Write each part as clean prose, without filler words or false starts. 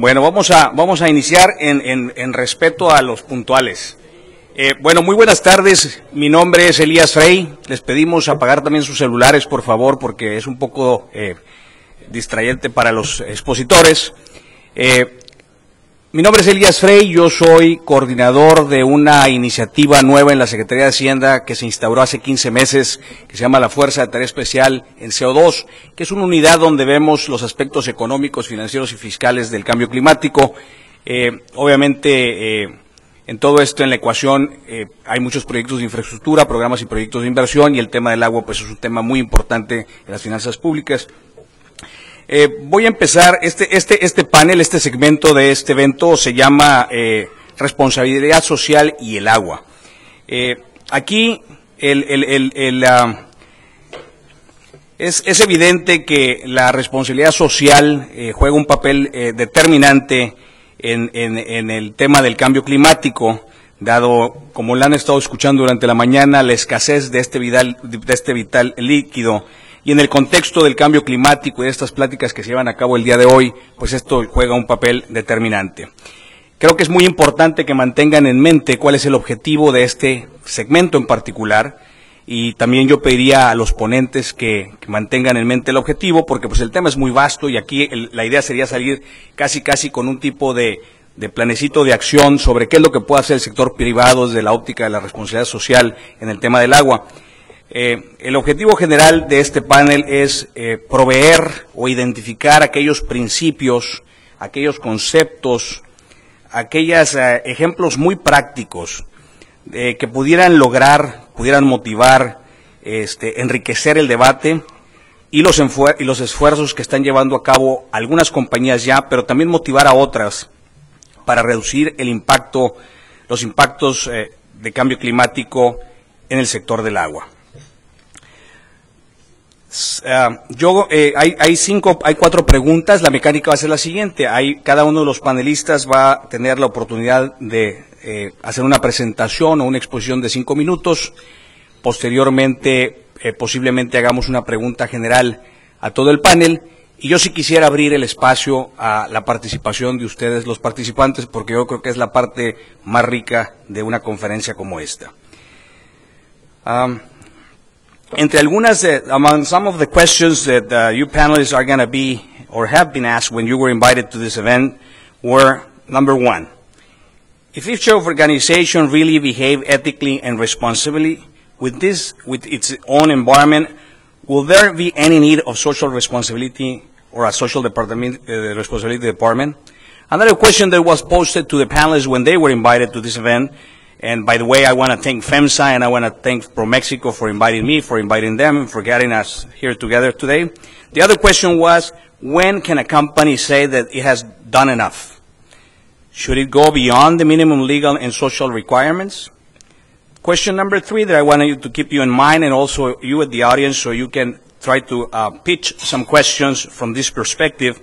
Bueno, vamos a iniciar en respeto a los puntuales. Bueno, muy buenas tardes. Mi nombre es Elías Frey. Les pedimos apagar también sus celulares, por favor, porque es un poco distrayente para los expositores. Mi nombre es Elías Frey. Yo soy coordinador de una iniciativa nueva en la Secretaría de Hacienda que se instauró hace 15 meses, que se llama la Fuerza de Tarea Especial en CO2, que es una unidad donde vemos los aspectos económicos, financieros y fiscales del cambio climático. Obviamente, en todo esto, en la ecuación, hay muchos proyectos de infraestructura, programas y proyectos de inversión, y el tema del agua pues es un tema muy importante en las finanzas públicas. Voy a empezar, este panel, este segmento de este evento se llama Responsabilidad Social y el agua. Aquí es evidente que la responsabilidad social juega un papel determinante en el tema del cambio climático, dado, como lo han estado escuchando durante la mañana, la escasez de este vital líquido. Y en el contexto del cambio climático y de estas pláticas que se llevan a cabo el día de hoy, pues esto juega un papel determinante. Creo que es muy importante que mantengan en mente cuál es el objetivo de este segmento en particular, y también yo pediría a los ponentes que mantengan en mente el objetivo, porque pues el tema es muy vasto y aquí la idea sería salir casi con un tipo de planecito de acción sobre qué es lo que puede hacer el sector privado desde la óptica de la responsabilidad social en el tema del agua. El objetivo general de este panel es proveer o identificar aquellos principios, aquellos conceptos, aquellos ejemplos muy prácticos que pudieran motivar, enriquecer el debate y los esfuerzos que están llevando a cabo algunas compañías ya, pero también motivar a otras para reducir los impactos de cambio climático en el sector del agua. Hay 4 preguntas. La mecánica va a ser la siguiente. Cada uno de los panelistas va a tener la oportunidad de hacer una presentación o una exposición de 5 minutos. Posteriormente, posiblemente hagamos una pregunta general a todo el panel. Y yo sí quisiera abrir el espacio a la participación de ustedes, los participantes, porque yo creo que es la parte más rica de una conferencia como esta. Entre algunas, among some of the questions that you panelists are going to be or have been asked when you were invited to this event were, number 1, if each organization really behave ethically and responsibly with its own environment, will there be any need of social responsibility or a social responsibility department? Another question that was posted to the panelists when they were invited to this event. And by the way, I want to thank FEMSA and I want to thank ProMexico for inviting me, for inviting them, for getting us here together today. The other question was, when can a company say that it has done enough? Should it go beyond the minimum legal and social requirements? Question number 3 that I want you to keep you in mind, and also you at the audience, so you can try to pitch some questions from this perspective,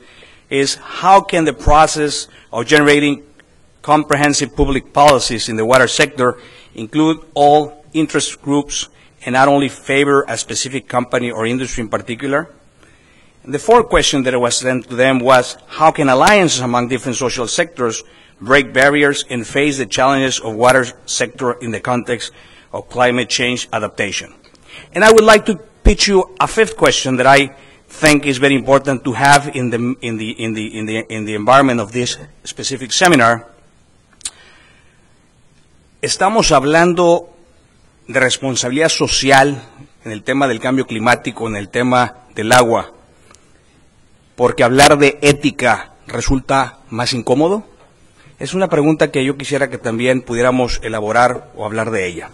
is how can the process of generating comprehensive public policies in the water sector include all interest groups and not only favor a specific company or industry in particular? And the 4th question that was sent to them was, how can alliances among different social sectors break barriers and face the challenges of water sector in the context of climate change adaptation? And I would like to pitch you a 5th question that I think is very important to have in the environment of this specific seminar. Estamos hablando de responsabilidad social en el tema del cambio climático, en el tema del agua, porque hablar de ética resulta más incómodo? Es una pregunta que yo quisiera que también pudiéramos elaborar o hablar de ella.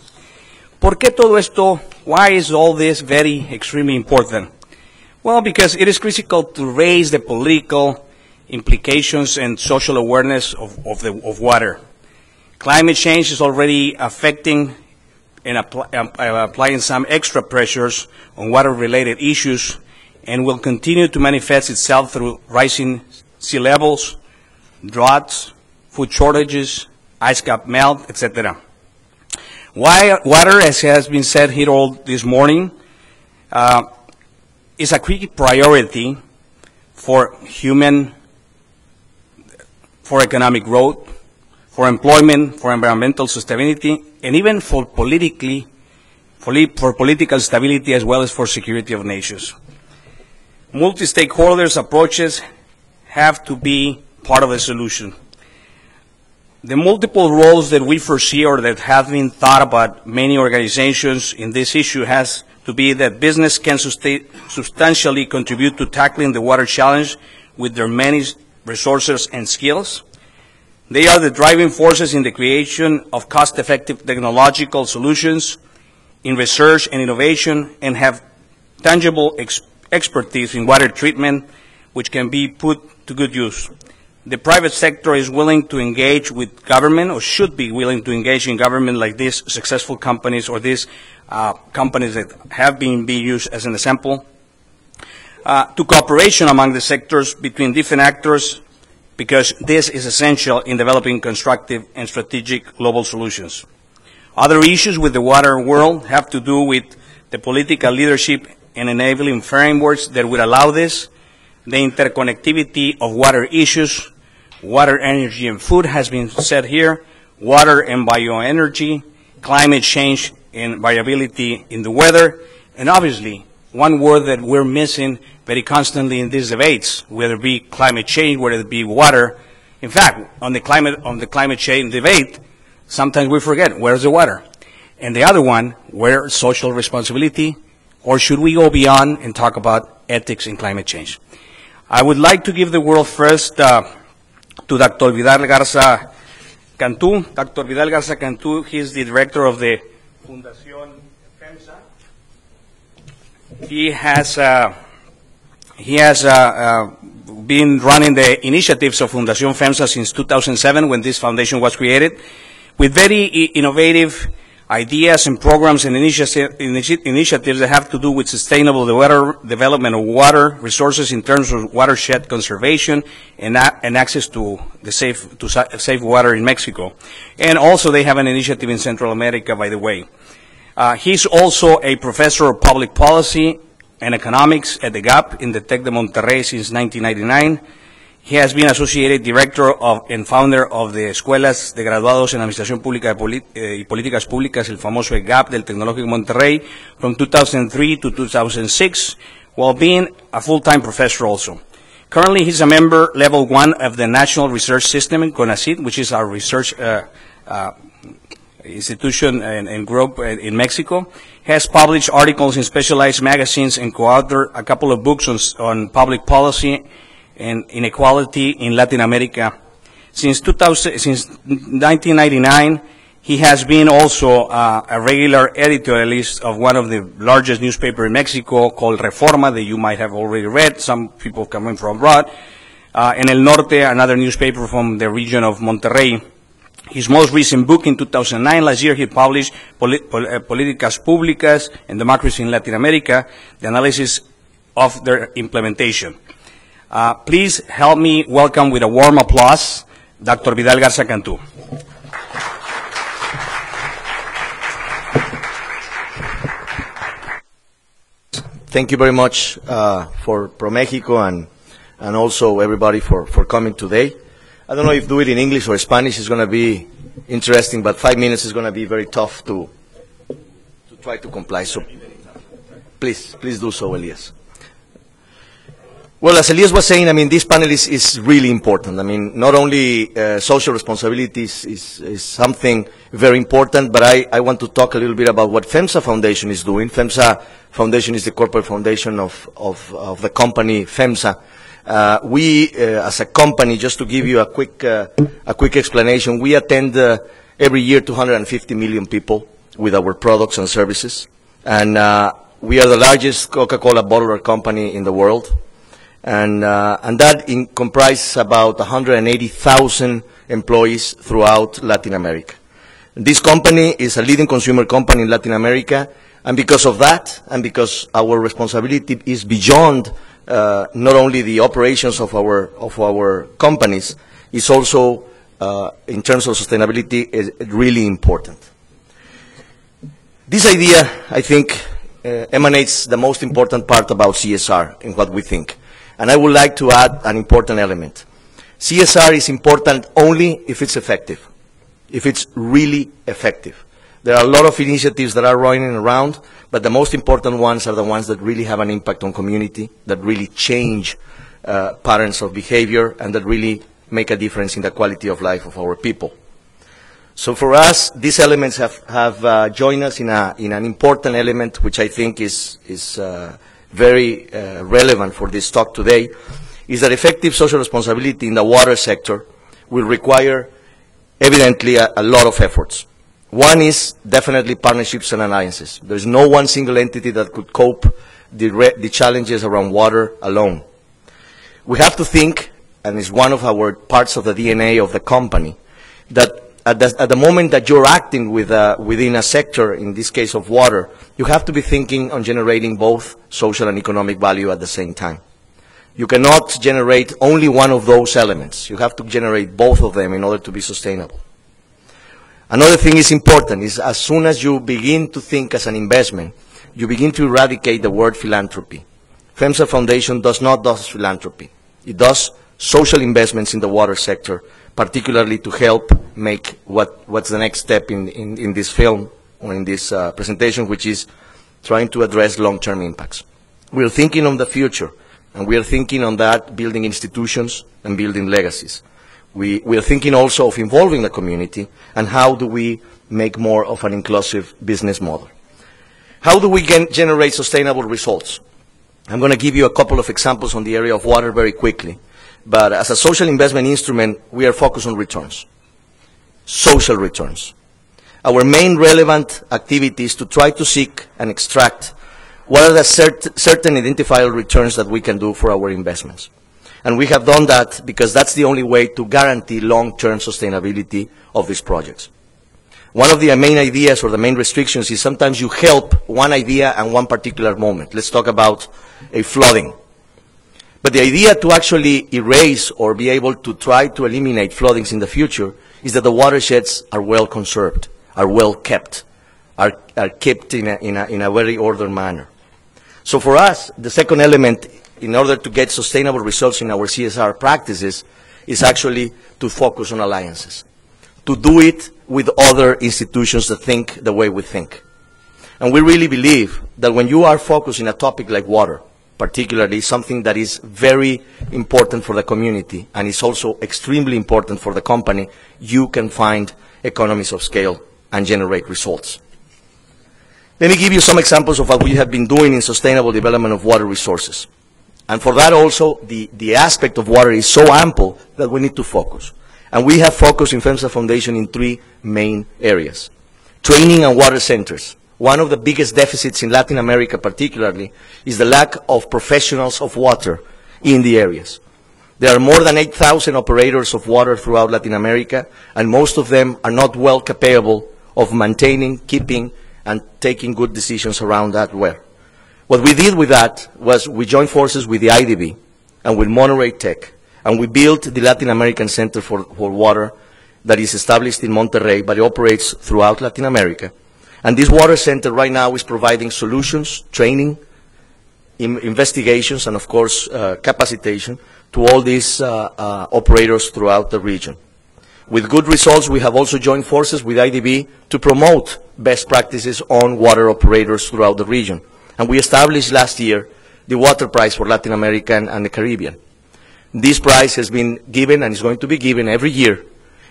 ¿Por qué todo esto? Why is all this very extremely important? Well, because it is critical to raise the political implications and social awareness of water. Climate change is already affecting and applying some extra pressures on water-related issues and will continue to manifest itself through rising sea levels, droughts, food shortages, ice cap melt, etc. Water, as has been said here all this morning, is a key priority for economic growth, for employment, for environmental sustainability, and even for political stability as well as for security of nations. Multi-stakeholders approaches have to be part of the solution. The multiple roles that we foresee or that have been thought about many organizations in this issue has to be that business can substantially contribute to tackling the water challenge with their many resources and skills. They are the driving forces in the creation of cost-effective technological solutions, in research and innovation, and have tangible expertise in water treatment, which can be put to good use. The private sector is willing to engage with government, or should be willing to engage in government like these successful companies or these companies that have been used as an example, to cooperation among the sectors between different actors, because this is essential in developing constructive and strategic global solutions. Other issues with the water world have to do with the political leadership and enabling frameworks that would allow this. The interconnectivity of water issues, water, energy, and food has been said here, water and bioenergy, climate change and variability in the weather, and obviously, one word that we're missing very constantly in these debates, whether it be climate change, whether it be water. In fact, on the climate change debate, sometimes we forget, where's the water? And the other one, where's social responsibility? Or should we go beyond and talk about ethics in climate change? I would like to give the word first to Dr. Vidal Garza Cantú. Dr. Vidal Garza Cantú, he is the director of the Fundación FEMSA. He has been running the initiatives of Fundación FEMSA since 2007, when this foundation was created, with very innovative ideas and programs and initiatives that have to do with sustainable development of water resources in terms of watershed conservation and access to the safe water in Mexico. And also they have an initiative in Central America, by the way. He's also a professor of public policy and economics at the GAP in the Tec de Monterrey since 1999. He has been associated director of and founder of the Escuelas de Graduados en Administración Pública y Políticas Públicas, el famoso GAP del Tecnológico Monterrey, from 2003 to 2006, while being a full-time professor also. Currently, he's a member level 1 of the National Research System in CONACYT, which is our research institution and group in Mexico. He has published articles in specialized magazines and co-authored a couple of books on public policy and inequality in Latin America. Since 1999, he has been also a regular editorialist of one of the largest newspapers in Mexico called Reforma, that you might have already read, some people coming from abroad, and El Norte, another newspaper from the region of Monterrey. His most recent book in 2009, last year, he published Políticas Públicas and Democracy in Latin America, the analysis of their implementation. Please help me welcome with a warm applause Dr. Vidal Garza Cantú. Thank you very much for ProMéxico and also everybody for coming today. I don't know if do it in English or Spanish is going to be interesting, but 5 minutes is going to be very tough to try to comply. So please do so, Elias. Well, as Elias was saying, I mean, this panel is really important. I mean, not only social responsibility is something very important, but I want to talk a little bit about what FEMSA Foundation is doing. FEMSA Foundation is the corporate foundation of the company FEMSA. We, as a company, just to give you a quick explanation, we attend every year 250 million people with our products and services. And we are the largest Coca-Cola bottler company in the world. And that comprises about 180,000 employees throughout Latin America. This company is a leading consumer company in Latin America, and because of that, and because our responsibility is beyond not only the operations of our companies, it's also, in terms of sustainability, is really important. This idea, I think, emanates the most important part about CSR in what we think. And I would like to add an important element. CSR is important only if it's effective, if it's really effective. There are a lot of initiatives that are running around, but the most important ones are the ones that really have an impact on community, that really change patterns of behavior, and that really make a difference in the quality of life of our people. So for us, these elements have joined us in an important element, which I think is very relevant for this talk today, is that effective social responsibility in the water sector will require, evidently, a lot of efforts. One is definitely partnerships and alliances. There's no one single entity that could cope the challenges around water alone. We have to think, and it's one of our parts of the DNA of the company, that at the moment that you're acting within a sector, in this case of water, you have to be thinking on generating both social and economic value at the same time. You cannot generate only one of those elements. You have to generate both of them in order to be sustainable. Another thing is important is as soon as you begin to think as an investment, you begin to eradicate the word philanthropy. FEMSA Foundation does not do philanthropy. It does social investments in the water sector, particularly to help make what's the next step in this film or in this presentation, which is trying to address long-term impacts. We're thinking on the future, and we are thinking on that, building institutions and building legacies. We are thinking also of involving the community, and how do we make more of an inclusive business model. How do we generate sustainable results? I'm going to give you a couple of examples on the area of water very quickly. But as a social investment instrument, we are focused on returns, social returns. Our main relevant activity is to try to seek and extract what are the certain identifiable returns that we can do for our investments. And we have done that because that's the only way to guarantee long-term sustainability of these projects. One of the main ideas or the main restrictions is sometimes you help one idea and one particular moment. Let's talk about a flooding. But the idea to actually erase or be able to try to eliminate floodings in the future is that the watersheds are well conserved, are well kept, are kept in a very ordered manner. So for us, the second element, in order to get sustainable results in our CSR practices, is actually to focus on alliances, to do it with other institutions that think the way we think. And we really believe that when you are focused on a topic like water, particularly something that is very important for the community and is also extremely important for the company, you can find economies of scale and generate results. Let me give you some examples of what we have been doing in sustainable development of water resources. And for that also, the aspect of water is so ample that we need to focus. And we have focused in FEMSA Foundation in three main areas. Training and water centers. One of the biggest deficits in Latin America particularly is the lack of professionals of water in the areas. There are more than 8,000 operators of water throughout Latin America, and most of them are not well capable of maintaining, keeping, and taking good decisions around that well. What we did with that was we joined forces with the IDB and with Monterey Tech, and we built the Latin American Center for Water that is established in Monterrey, but it operates throughout Latin America. And this water center right now is providing solutions, training, investigations, and of course capacitation to all these operators throughout the region. With good results, we have also joined forces with IDB to promote best practices on water operators throughout the region. And we established last year the water prize for Latin America and the Caribbean. This prize has been given and is going to be given every year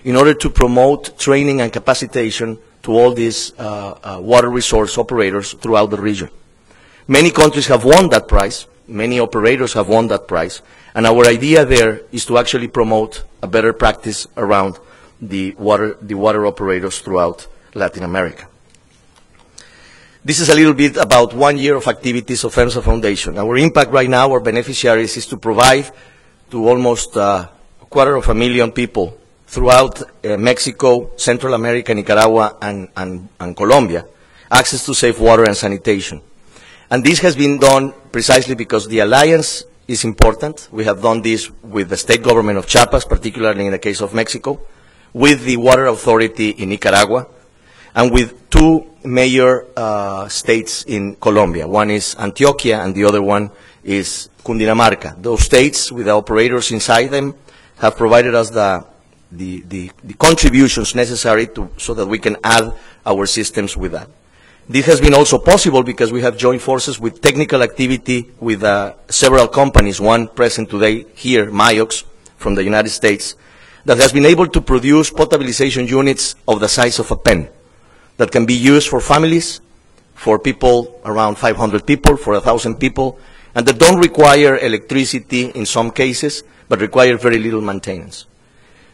in order to promote training and capacitation to all these water resource operators throughout the region. Many countries have won that prize. Many operators have won that prize. And our idea there is to actually promote a better practice around the water operators throughout Latin America. This is a little bit about 1 year of activities of FEMSA Foundation. Our impact right now, our beneficiaries, is to provide to almost 250,000 people throughout Mexico, Central America, Nicaragua, and Colombia, access to safe water and sanitation. And this has been done precisely because the alliance is important. We have done this with the state government of Chiapas, particularly in the case of Mexico, with the water authority in Nicaragua, and with two major states in Colombia. One is Antioquia, and the other one is Cundinamarca. Those states, with the operators inside them, have provided us the contributions necessary so that we can add our systems with that. This has been also possible because we have joined forces with technical activity with several companies, one present today here, Myox, from the United States, that has been able to produce potabilization units of the size of a pen that can be used for families, for people around 500 people, for 1,000 people, and that don't require electricity in some cases, but require very little maintenance.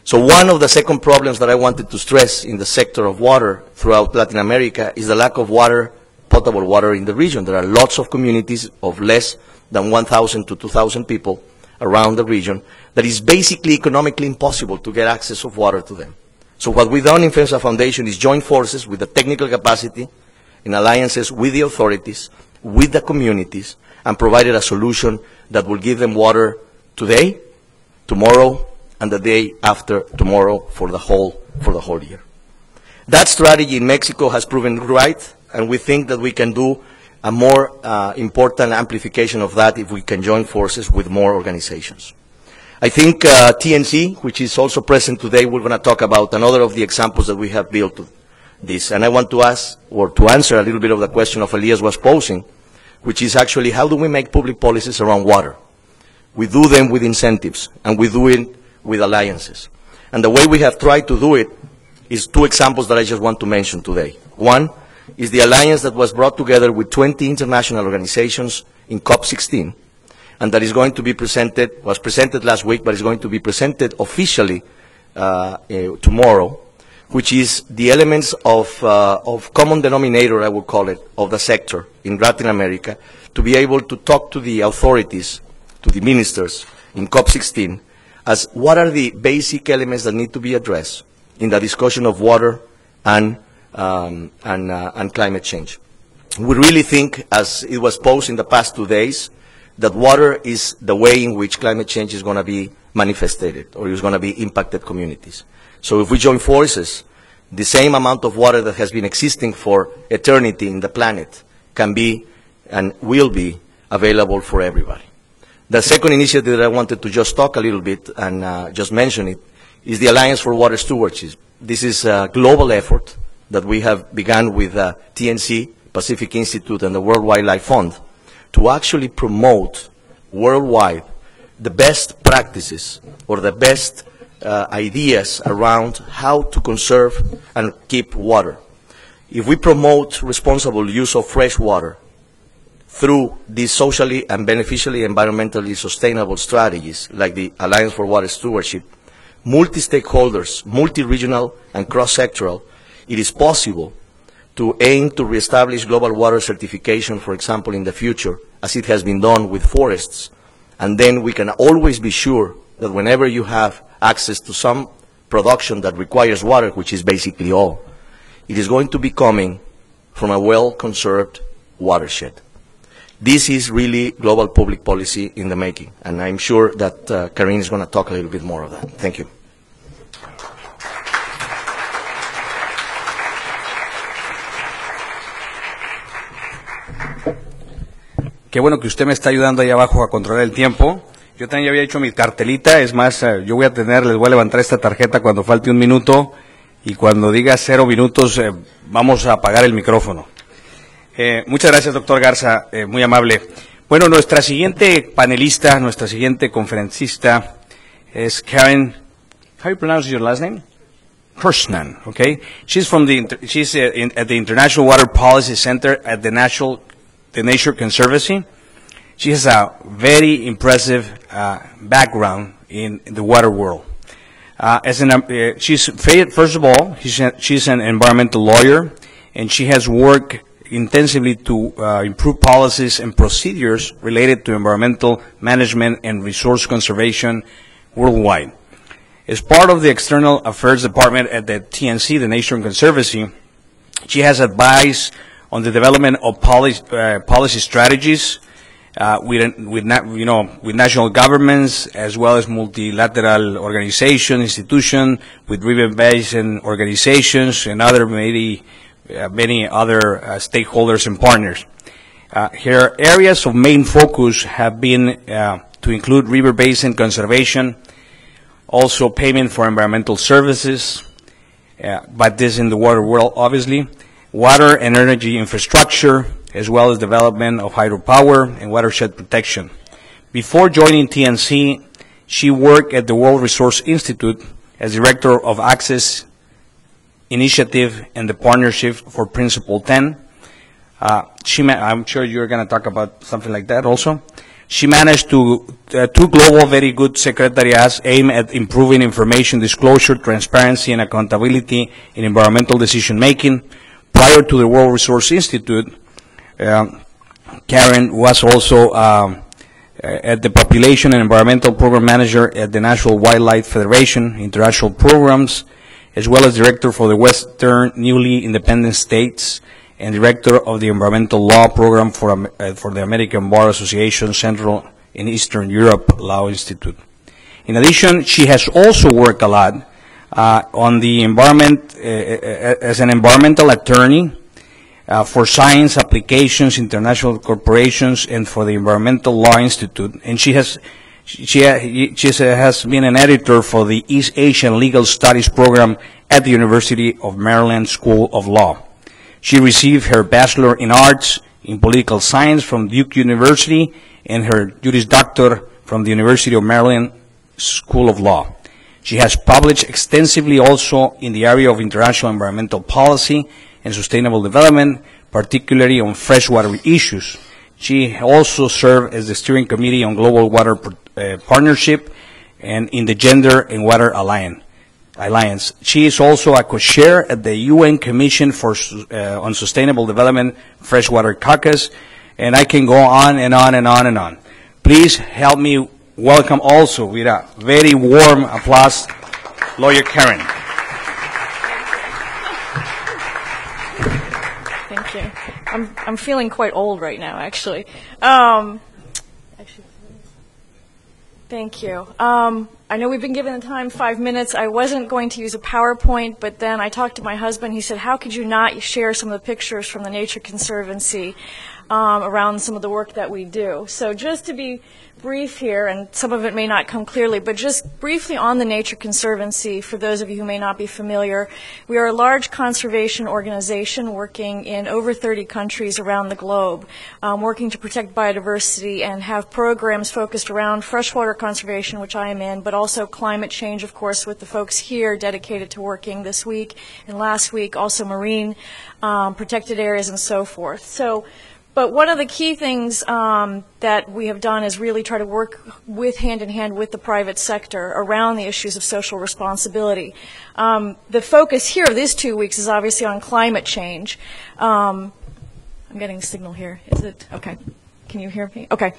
So one of the second problems that I wanted to stress in the sector of water throughout Latin America is the lack of water, potable water in the region. There are lots of communities of less than 1,000 to 2,000 people around the region that is basically economically impossible to get access of water to them. So what we've done in FEMSA Foundation is join forces with the technical capacity in alliances with the authorities, with the communities, and provided a solution that will give them water today, tomorrow, and the day after tomorrow for the whole year. That strategy in Mexico has proven right, and we think that we can do a more important amplification of that if we can join forces with more organizations. I think TNC, which is also present today, we're going to talk about another of the examples that we have built this. And I want to ask, or to answer a little bit of the question of Elias was posing, which is actually how do we make public policies around water? We do them with incentives, and we do it with alliances. And the way we have tried to do it is two examples that I just want to mention today. One is the alliance that was brought together with 20 international organizations in COP16, and that is going to be presented, was presented last week, but is going to be presented officially tomorrow, which is the elements of common denominator, I would call it, of the sector in Latin America, to be able to talk to the authorities, to the ministers in COP16, as what are the basic elements that need to be addressed in the discussion of water and climate change. We really think, as it was posed in the past 2 days, that water is the way in which climate change is going to be manifested or is going to be impacted communities. So if we join forces, the same amount of water that has been existing for eternity in the planet can be and will be available for everybody. The second initiative that I wanted to just talk a little bit and just mention it is the Alliance for Water Stewardship. This is a global effort that we have begun with TNC, Pacific Institute, and the World Wildlife Fund to actually promote worldwide the best practices or the best ideas around how to conserve and keep water. If we promote responsible use of fresh water through these socially and beneficially environmentally sustainable strategies like the Alliance for Water Stewardship, multi-stakeholders, multi-regional and cross-sectoral, it is possible to aim to reestablish global water certification, for example, in the future, as it has been done with forests. And then we can always be sure that whenever you have access to some production that requires water, which is basically all, it is going to be coming from a well-conserved watershed. This is really global public policy in the making, and I'm sure that Karine is going to talk a little bit more of that. Thank you. Qué bueno que usted me está ayudando ahí abajo a controlar el tiempo. Yo también ya había hecho mi cartelita, es más, yo voy a les voy a levantar esta tarjeta cuando falte 1 minuto, y cuando diga 0 minutos vamos a apagar el micrófono. Muchas gracias, doctor Garza, muy amable. Bueno, nuestra siguiente panelista, nuestra siguiente conferencista es Karen. How do you pronounce your last name? Kirshnan. Okay, she's from at the International Water Policy Center at the Nature Conservancy. She has a very impressive background in the water world. First of all, she's an environmental lawyer, and she has worked intensively to improve policies and procedures related to environmental management and resource conservation worldwide. As part of the External Affairs Department at the TNC, the Nature Conservancy, she has advised on the development of policy strategies with national governments, as well as multilateral organizations, institutions, with river basin organizations, and many other stakeholders and partners. Her areas of main focus have been to include river basin conservation, also payment for environmental services, but this in the water world, obviously, water and energy infrastructure, as well as development of hydropower and watershed protection. Before joining TNC, she worked at the World Resource Institute as Director of Access Initiative and the Partnership for Principle 10. I'm sure you're going to talk about something like that also. She managed two global very good secretariats aimed at improving information disclosure, transparency, and accountability in environmental decision-making. Prior to the World Resource Institute, Karen was also at the Population and Environmental Program Manager at the National Wildlife Federation, International Programs, as well as Director for the Western Newly Independent States and Director of the Environmental Law Program for the American Bar Association Central and Eastern Europe Law Institute. In addition, she has also worked a lot on the environment as an environmental attorney for science applications, international corporations, and for the Environmental Law Institute. And she has been an editor for the East Asian Legal Studies program at the University of Maryland School of Law. She received her Bachelor in Arts in Political Science from Duke University and her Juris Doctor from the University of Maryland School of Law. She has published extensively also in the area of international environmental policy and sustainable development, particularly on freshwater issues. She also served as the steering committee on Global Water Partnership and in the Gender and Water Alliance. She is also a co-chair at the UN Commission on Sustainable Development Freshwater Caucus, and I can go on and on and on and on. Please help me welcome also with a very warm applause, Lawyer Karen. Thank you. I'm feeling quite old right now, actually. Thank you. I know we've been given the time 5 minutes. I wasn't going to use a PowerPoint, but then I talked to my husband. He said, how could you not share some of the pictures from the Nature Conservancy around some of the work that we do? So just to be brief here, and some of it may not come clearly, but just briefly on the Nature Conservancy, for those of you who may not be familiar, we are a large conservation organization working in over 30 countries around the globe, working to protect biodiversity and have programs focused around freshwater conservation, which I am in, but also climate change, of course, with the folks here dedicated to working this week and last week, also marine protected areas and so forth. But one of the key things that we have done is really try to work hand in hand with the private sector around the issues of social responsibility. The focus here of these 2 weeks is obviously on climate change. I'm getting a signal here. Is it? Okay. Can you hear me? Okay.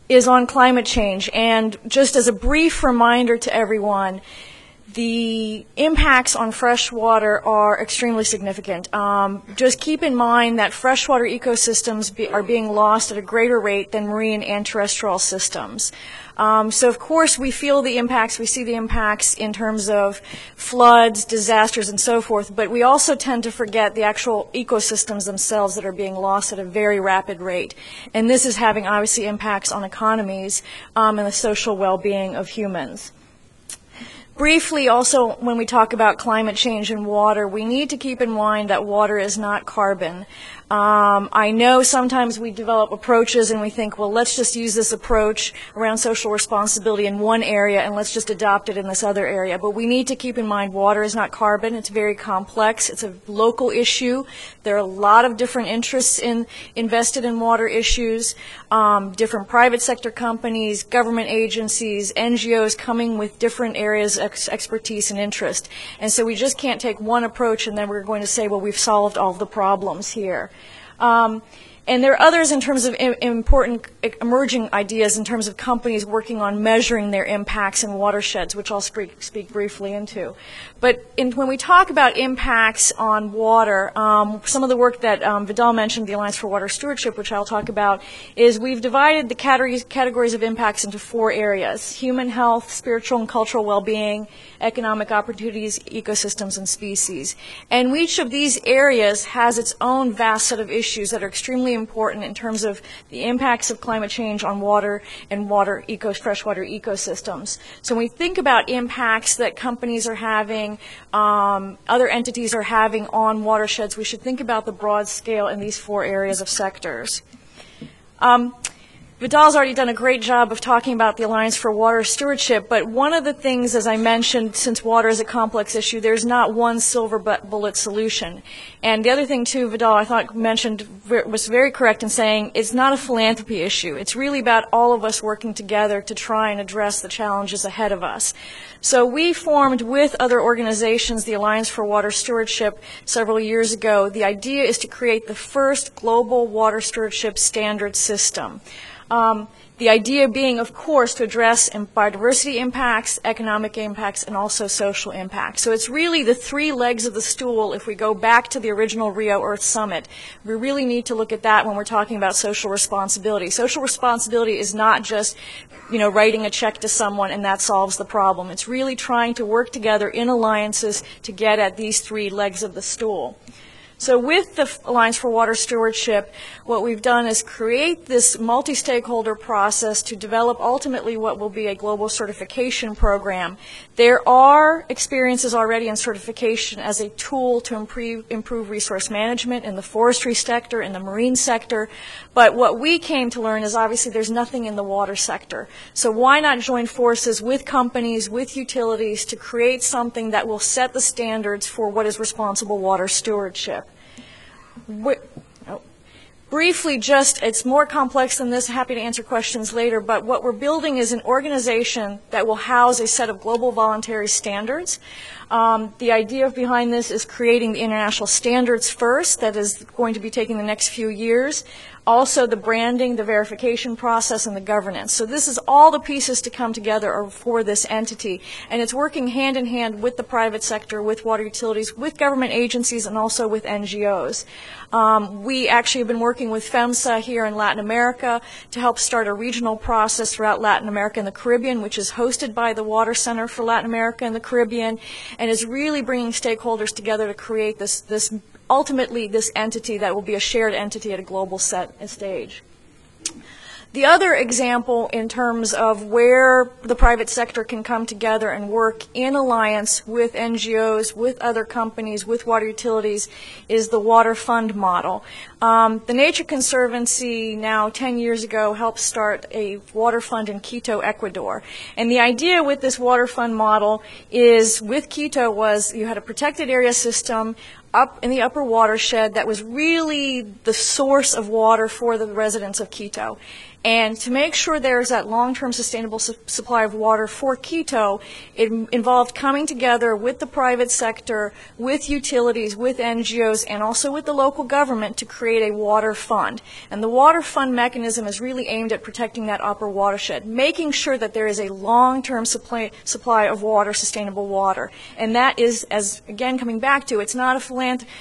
Is on climate change. And just as a brief reminder to everyone, the impacts on freshwater are extremely significant. Just keep in mind that freshwater ecosystems are being lost at a greater rate than marine and terrestrial systems. So of course we feel the impacts, we see the impacts in terms of floods, disasters, and so forth, but we also tend to forget the actual ecosystems themselves that are being lost at a very rapid rate. And this is having obviously impacts on economies and the social well-being of humans. Briefly, also, when we talk about climate change and water, we need to keep in mind that water is not carbon. I know sometimes we develop approaches and we think, well, let's just use this approach around social responsibility in one area and let's just adopt it in this other area. But we need to keep in mind water is not carbon. It's very complex. It's a local issue. There are a lot of different interests invested in water issues, different private sector companies, government agencies, NGOs coming with different areas of expertise and interest. And so we just can't take one approach and then we're going to say, well, we've solved all of the problems here. And there are others in terms of important emerging ideas in terms of companies working on measuring their impacts in watersheds, which I'll speak briefly into. But when we talk about impacts on water, some of the work that Vidal mentioned, the Alliance for Water Stewardship, which I'll talk about, is we've divided the categories of impacts into 4 areas: human health, spiritual and cultural well-being, economic opportunities, ecosystems, and species. And each of these areas has its own vast set of issues that are extremely important in terms of the impacts of climate change on water and freshwater ecosystems. So when we think about impacts that companies are having, other entities are having on watersheds, we should think about the broad scale in these 4 areas of sectors. Vidal's already done a great job of talking about the Alliance for Water Stewardship, but one of the things, as I mentioned, since water is a complex issue, there's not one silver bullet solution. And the other thing, too, Vidal, I thought mentioned, was very correct in saying it's not a philanthropy issue. It's really about all of us working together to try and address the challenges ahead of us. So we formed with other organizations the Alliance for Water Stewardship several years ago. The idea is to create the first global water stewardship standard system. The idea being, of course, to address biodiversity impacts, economic impacts, and also social impacts. So it's really the 3 legs of the stool. If we go back to the original Rio Earth Summit, we really need to look at that when we're talking about social responsibility. Social responsibility is not just, writing a check to someone and that solves the problem. It's really trying to work together in alliances to get at these 3 legs of the stool. So with the Alliance for Water Stewardship, what we've done is create this multi-stakeholder process to develop ultimately what will be a global certification program. There are experiences already in certification as a tool to improve resource management in the forestry sector, in the marine sector, but what we came to learn is obviously there's nothing in the water sector. So why not join forces with companies, with utilities to create something that will set the standards for what is responsible water stewardship? Briefly, it's more complex than this. Happy to answer questions later, but what we're building is an organization that will house a set of global voluntary standards. The idea behind this is creating the international standards first. That is going to be taking the next few years. Also the branding, the verification process, and the governance. So this is all the pieces to come together for this entity. And it's working hand in hand with the private sector, with water utilities, with government agencies, and also with NGOs. We actually have been working with FEMSA here in Latin America to help start a regional process throughout Latin America and the Caribbean, which is hosted by the Water Center for Latin America and the Caribbean, and is really bringing stakeholders together to create ultimately this entity that will be a shared entity at a global stage. The other example in terms of where the private sector can come together and work in alliance with NGOs, with other companies, with water utilities, is the water fund model. The Nature Conservancy now 10 years ago helped start a water fund in Quito, Ecuador. And the idea with this water fund model is with Quito was you had a protected area system up in the upper watershed that was really the source of water for the residents of Quito. And to make sure there's that long-term sustainable supply of water for Quito, it involved coming together with the private sector, with utilities, with NGOs, and also with the local government to create a water fund. And the water fund mechanism is really aimed at protecting that upper watershed, making sure that there is a long-term supply of water, sustainable water. And that is, as again coming back to, it's not a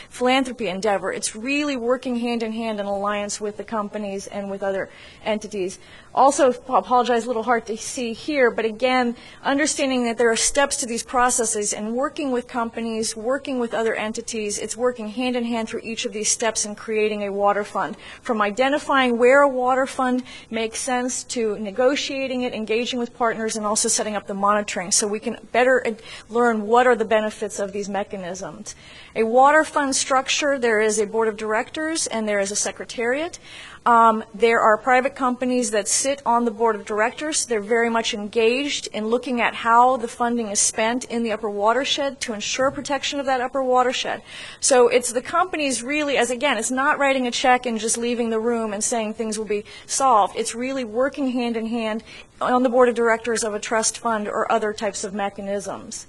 philanthropy endeavor. It's really working hand in hand in alliance with the companies and with other entities entities. Also, apologize, a little hard to see here, but again, understanding that there are steps to these processes and working with companies, working with other entities, it's working hand in hand through each of these steps in creating a water fund. From identifying where a water fund makes sense to negotiating it, engaging with partners, and also setting up the monitoring so we can better learn what are the benefits of these mechanisms. A water fund structure, there is a board of directors and there is a secretariat. There are private companies that sit on the board of directors. They're very much engaged in looking at how the funding is spent in the upper watershed to ensure protection of that upper watershed. So it's the companies really, as again, it's not writing a check and just leaving the room and saying things will be solved. It's really working hand in hand on the board of directors of a trust fund or other types of mechanisms.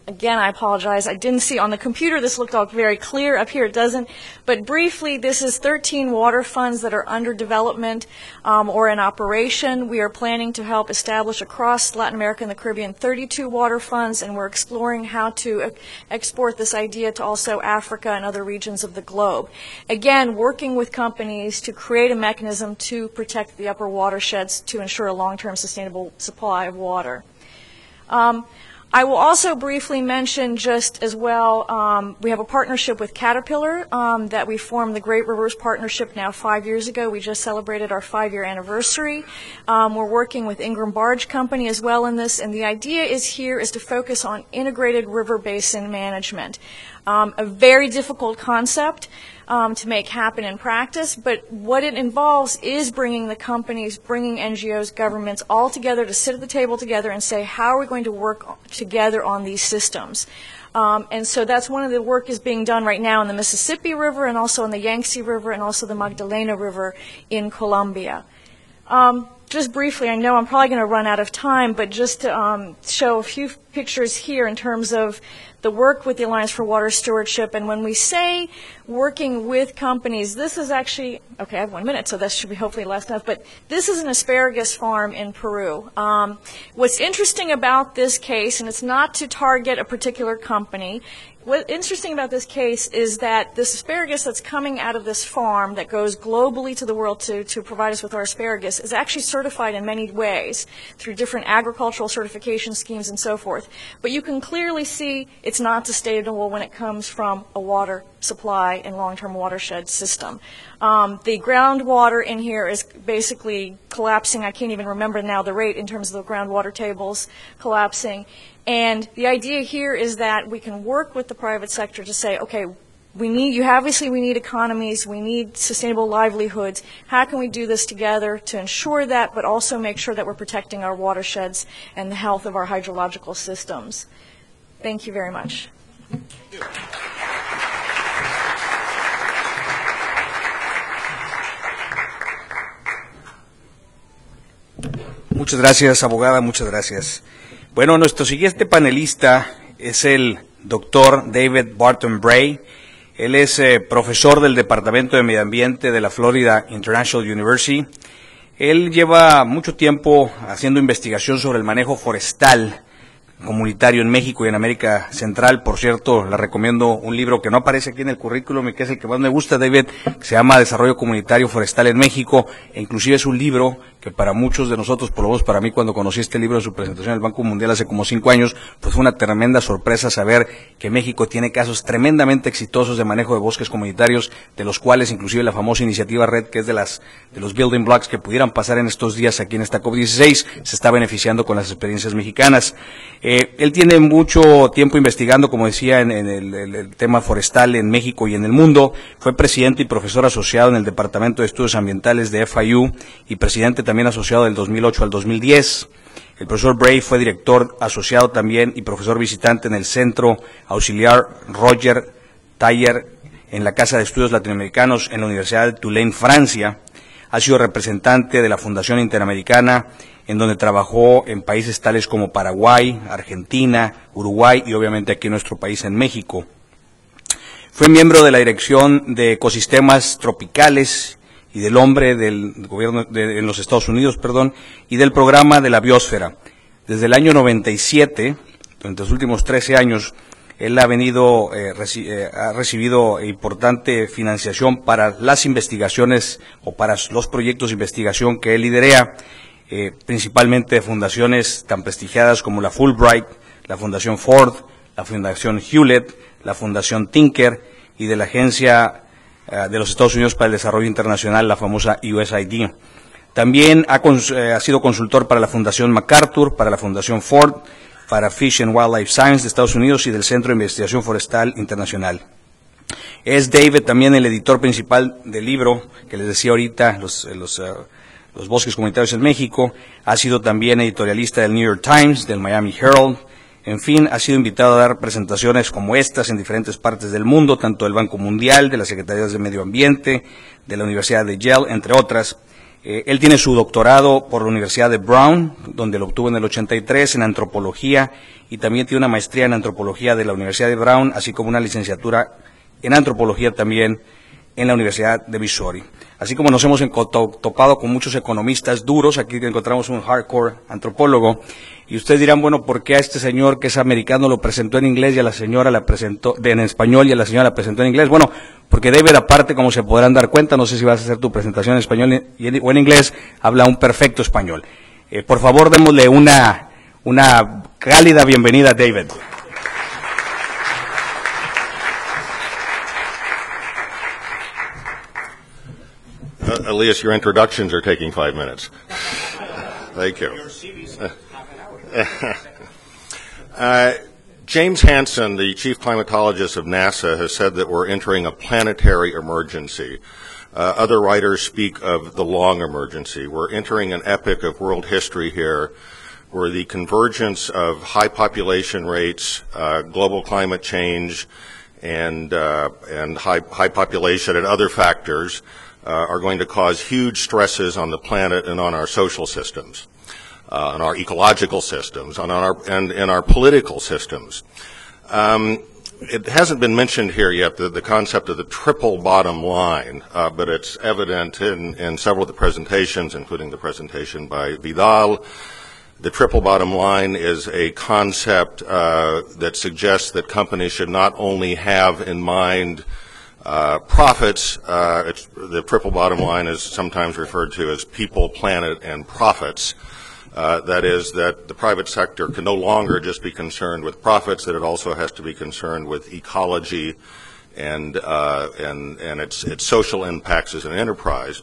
Again, I apologize. I didn't see on the computer. This looked all very clear. Up here it doesn't. But briefly, this is 13 water funds that are under development or in operation. We are planning to help establish across Latin America and the Caribbean 32 water funds, and we're exploring how to export this idea to also Africa and other regions of the globe. Again, working with companies to create a mechanism to protect the upper watersheds to ensure a long-term sustainable supply of water. I will also briefly mention just as well, we have a partnership with Caterpillar that we formed the Great Rivers Partnership now 5 years ago. We just celebrated our 5-year anniversary. We're working with Ingram Barge Company as well in this, and the idea is to focus on integrated river basin management. A very difficult concept to make happen in practice, but what it involves is bringing the companies, bringing NGOs, governments all together to sit at the table together and say, how are we going to work together on these systems? And so that's one of the work is being done right now in the Mississippi River and also in the Yangtze River and also the Magdalena River in Colombia. Just briefly, I know I'm probably going to run out of time, but just to show a few pictures here in terms of the work with the Alliance for Water Stewardship. And when we say working with companies, this is actually, okay, I have 1 minute, so that should be hopefully last enough, but this is an asparagus farm in Peru. What's interesting about this case, and it's not to target a particular company, what's interesting about this case is that this asparagus that's coming out of this farm that goes globally to the world to provide us with our asparagus is actually certified in many ways through different agricultural certification schemes and so forth. But you can clearly see it's not sustainable when it comes from a water supply and long-term watershed system. The groundwater in here is basically collapsing. I can't even remember now the rate in terms of the groundwater tables collapsing. And the idea here is that we can work with the private sector to say, okay, we need economies, we need sustainable livelihoods. How can we do this together to ensure that, but also make sure that we're protecting our watersheds and the health of our hydrological systems? Thank you very much. Muchas gracias, abogada, muchas gracias. Bueno, nuestro siguiente panelista es el doctor David Barton Bray. Él es profesor del Departamento de Medio Ambiente de la Florida International University. Él lleva mucho tiempo haciendo investigación sobre el manejo forestal comunitario en México y en América Central. Por cierto, le recomiendo un libro que no aparece aquí en el currículum y que es el que más me gusta, David, que se llama Desarrollo Comunitario Forestal en México, e inclusive es un libro que para muchos de nosotros, por lo menos para mí, cuando conocí este libro de su presentación en el Banco Mundial hace como 5 años, pues fue una tremenda sorpresa saber que México tiene casos tremendamente exitosos de manejo de bosques comunitarios, de los cuales inclusive la famosa iniciativa RED, que es de los building blocks que pudieran pasar en estos días aquí en esta COP16, se está beneficiando con las experiencias mexicanas. Él tiene mucho tiempo investigando, como decía, en el tema forestal en México y en el mundo. Fue presidente y profesor asociado en el Departamento de Estudios Ambientales de FIU y presidente también asociado del 2008 al 2010. El profesor Bray fue director asociado también y profesor visitante en el Centro Auxiliar Roger Tailler en la Casa de Estudios Latinoamericanos en la Universidad de Tulane, Francia. Ha sido representante de la Fundación Interamericana, en donde trabajó en países tales como Paraguay, Argentina, Uruguay y obviamente aquí en nuestro país, en México. Fue miembro de la Dirección de Ecosistemas Tropicales y del Hombre del gobierno en los Estados Unidos, y del Programa de la Biosfera. Desde el año 97, durante los últimos 13 años, Él ha ha recibido importante financiación para las investigaciones o para los proyectos de investigación que él lidera, principalmente de fundaciones tan prestigiadas como la Fulbright, la Fundación Ford, la Fundación Hewlett, la Fundación Tinker y de la Agencia de los Estados Unidos para el Desarrollo Internacional, la famosa USAID. También ha sido consultor para la Fundación MacArthur, para la Fundación Ford, para Fish and Wildlife Science de Estados Unidos y del Centro de Investigación Forestal Internacional. Es David también el editor principal del libro que les decía ahorita, los bosques comunitarios en México. Ha sido también editorialista del New York Times, del Miami Herald. En fin, ha sido invitado a dar presentaciones como estas en diferentes partes del mundo, tanto del Banco Mundial, de las Secretarías de Medio Ambiente, de la Universidad de Yale, entre otras. Él tiene su doctorado por la Universidad de Brown, donde lo obtuvo en el 83, en antropología, y también tiene una maestría en antropología de la Universidad de Brown, así como una licenciatura en antropología también en la Universidad de Missouri. Así como nos hemos topado con muchos economistas duros, aquí encontramos un hardcore antropólogo, y ustedes dirán, bueno, ¿por qué a este señor que es americano lo presentó en inglés y a la señora la presentó en español y a la señora la presentó en inglés? Bueno, porque David, aparte, como se podrán dar cuenta, no sé si vas a hacer tu presentación en español o en inglés, habla un perfecto español. Por favor, démosle una cálida bienvenida a David. Elias, your introductions are taking 5 minutes. Thank you. James Hansen, the chief climatologist of NASA, has said that we're entering a planetary emergency. Other writers speak of the long emergency. We're entering an epoch of world history here where the convergence of high population rates, global climate change, and high population and other factors are going to cause huge stresses on the planet and on our social systems, on our ecological systems, and our political systems. It hasn't been mentioned here yet, the concept of the triple bottom line, but it's evident in several of the presentations, including the presentation by Vidal. The triple bottom line is a concept that suggests that companies should not only have in mind profits. The triple bottom line is sometimes referred to as people, planet, and profits. That is, that the private sector can no longer just be concerned with profits, that it also has to be concerned with ecology and its social impacts as an enterprise.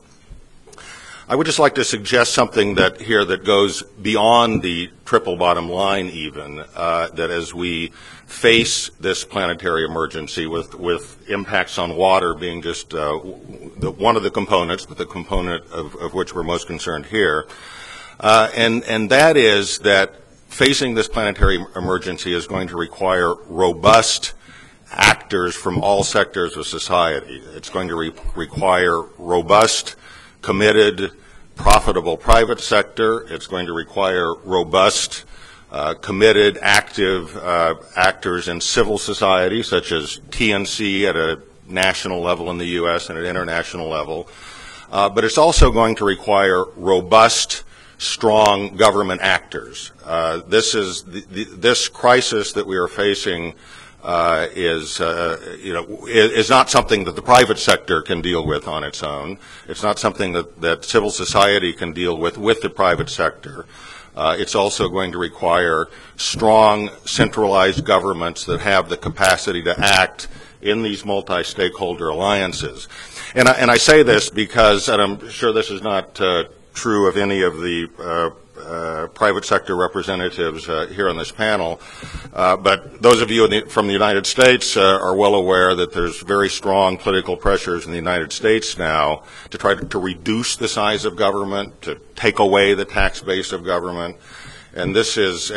I would just like to suggest something that goes beyond the triple bottom line even, that as we face this planetary emergency with impacts on water being just one of the components, but the component of which we're most concerned here, and that is that facing this planetary emergency is going to require robust actors from all sectors of society. It's going to require robust, committed, profitable private sector. It's going to require robust, committed, active actors in civil society, such as TNC at a national level in the U.S. and at international level. But it's also going to require robust, strong government actors. This crisis that we are facing is not something that the private sector can deal with on its own. It's not something that civil society can deal with the private sector. It's also going to require strong, centralized governments that have the capacity to act in these multi-stakeholder alliances. And I say this because, and I'm sure this is not true of any of the private sector representatives here on this panel, but those of you from the United States are well aware that there's very strong political pressures in the United States now to try to reduce the size of government, to take away the tax base of government, and these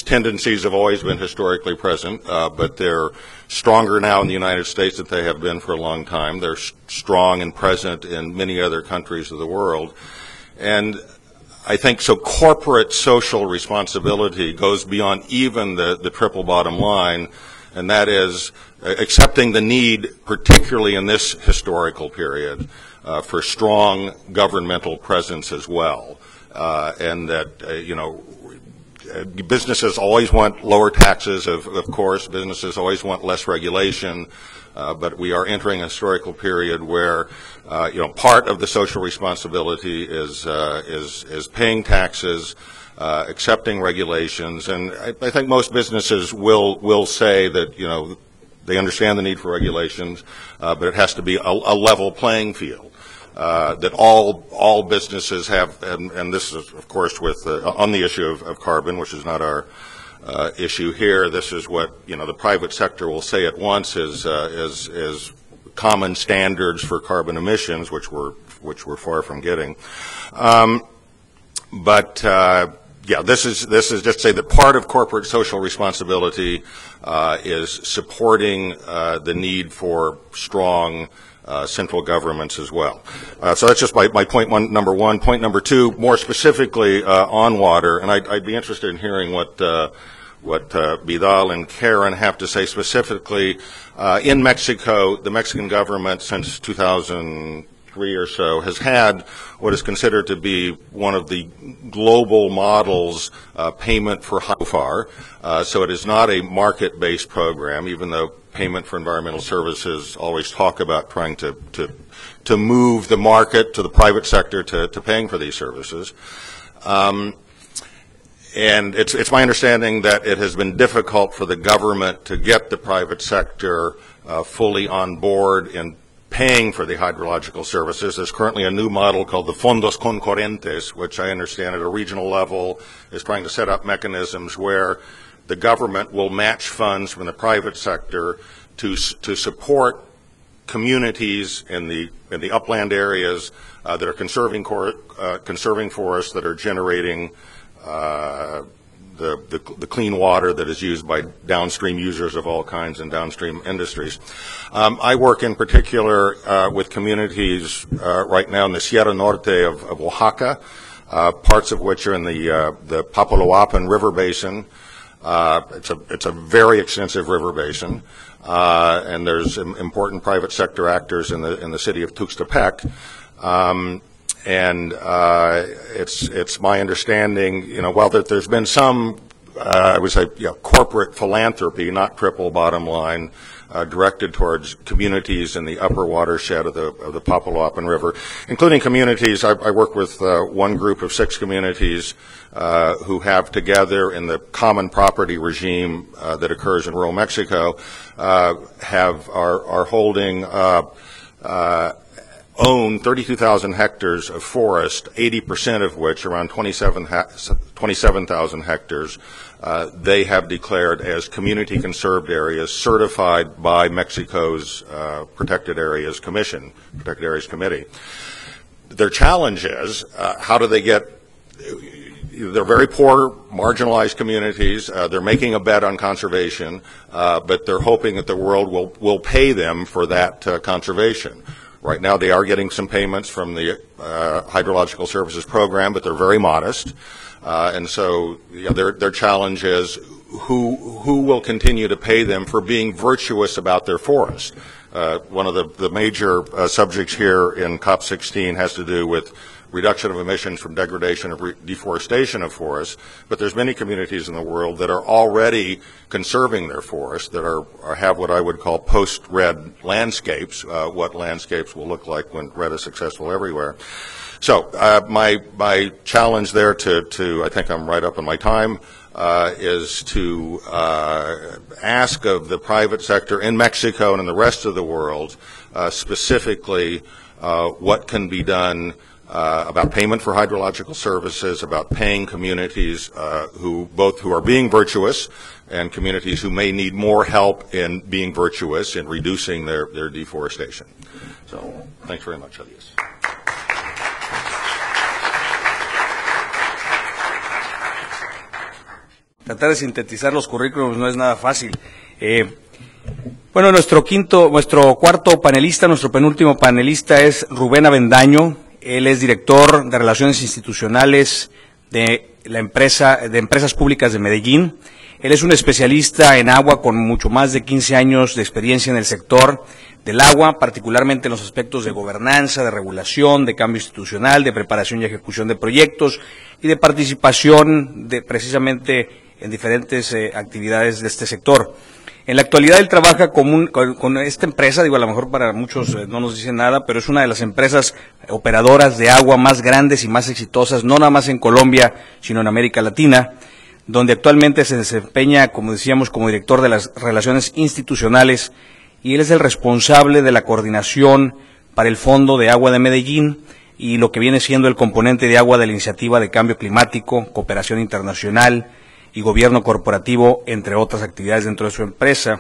tendencies have always been historically present, but they're stronger now in the United States than they have been for a long time. They're strong and present in many other countries of the world. And I think so corporate social responsibility goes beyond even the triple bottom line, and that is accepting the need, particularly in this historical period, for strong governmental presence as well. And that, businesses always want lower taxes, of course. Businesses always want less regulation. But we are entering a historical period where, part of the social responsibility is paying taxes, accepting regulations, and I think most businesses will say that, they understand the need for regulations, but it has to be a level playing field. That all businesses have, and this is, of course, with on the issue of carbon, which is not our issue here. This is what the private sector will say at once is common standards for carbon emissions, which we're far from getting. This is just to say that part of corporate social responsibility is supporting the need for strong central governments as well. So that's just my point number one. Point number two, more specifically on water, and I'd be interested in hearing what Vidal and Karen have to say specifically. In Mexico, the Mexican government since 2003 or so has had what is considered to be one of the global models, payment for HIFAR. So it is not a market-based program, even though payment for environmental services always talk about trying to move the market to the private sector to paying for these services. And it's my understanding that it has been difficult for the government to get the private sector fully on board in paying for the hydrological services. There's currently a new model called the Fondos Concurrentes, which I understand at a regional level is trying to set up mechanisms where the government will match funds from the private sector to support communities in the upland areas that are conserving forests, that are generating the clean water that is used by downstream users of all kinds and downstream industries. I work in particular with communities right now in the Sierra Norte of Oaxaca, parts of which are in the Papaloapan River Basin. It's a very extensive river basin, and there's important private sector actors in the city of Tuxtepec. It's my understanding, while that there's been some, I would say, corporate philanthropy, not triple bottom line, directed towards communities in the upper watershed of the Papaloapan River, including communities. I work with one group of 6 communities who have together in the common property regime that occurs in rural Mexico, are holding own 32,000 hectares of forest, 80% of which, around 27,000 hectares, they have declared as community conserved areas certified by Mexico's Protected Areas Commission, Protected Areas Committee. Their challenge is, how do they get, they're very poor, marginalized communities. They're making a bet on conservation, but they're hoping that the world will pay them for that conservation. Right now, they are getting some payments from the Hydrological Services Program, but they're very modest. And so their challenge is who will continue to pay them for being virtuous about their forest. One of the major subjects here in COP16 has to do with reduction of emissions from degradation of deforestation of forests, but there's many communities in the world that are already conserving their forests, that have what I would call post-RED landscapes, what landscapes will look like when RED is successful everywhere. So my challenge there to I think I'm right up on my time, is to ask of the private sector in Mexico and in the rest of the world specifically what can be done about payment for hydrological services, about paying communities who are being virtuous and communities who may need more help in being virtuous in reducing their deforestation. So thanks very much, Elias. Tratar de sintetizar los currículos no es nada fácil. Bueno, nuestro cuarto panelista, nuestro penúltimo panelista es Rubén Avendaño. Él es director de Relaciones Institucionales de Empresas Públicas de Medellín. Él es un especialista en agua con mucho más de 15 años de experiencia en el sector del agua, particularmente en los aspectos de gobernanza, de regulación, de cambio institucional, de preparación y ejecución de proyectos y de participación precisamente en diferentes actividades de este sector. En la actualidad él trabaja con esta empresa, digo, a lo mejor para muchos no nos dice nada, pero es una de las empresas operadoras de agua más grandes y más exitosas, no nada más en Colombia, sino en América Latina, donde actualmente se desempeña, como decíamos, como director de las relaciones institucionales, y él es el responsable de la coordinación para el Fondo de Agua de Medellín y lo que viene siendo el componente de agua de la Iniciativa de Cambio Climático, Cooperación Internacional y Gobierno Corporativo, entre otras actividades dentro de su empresa.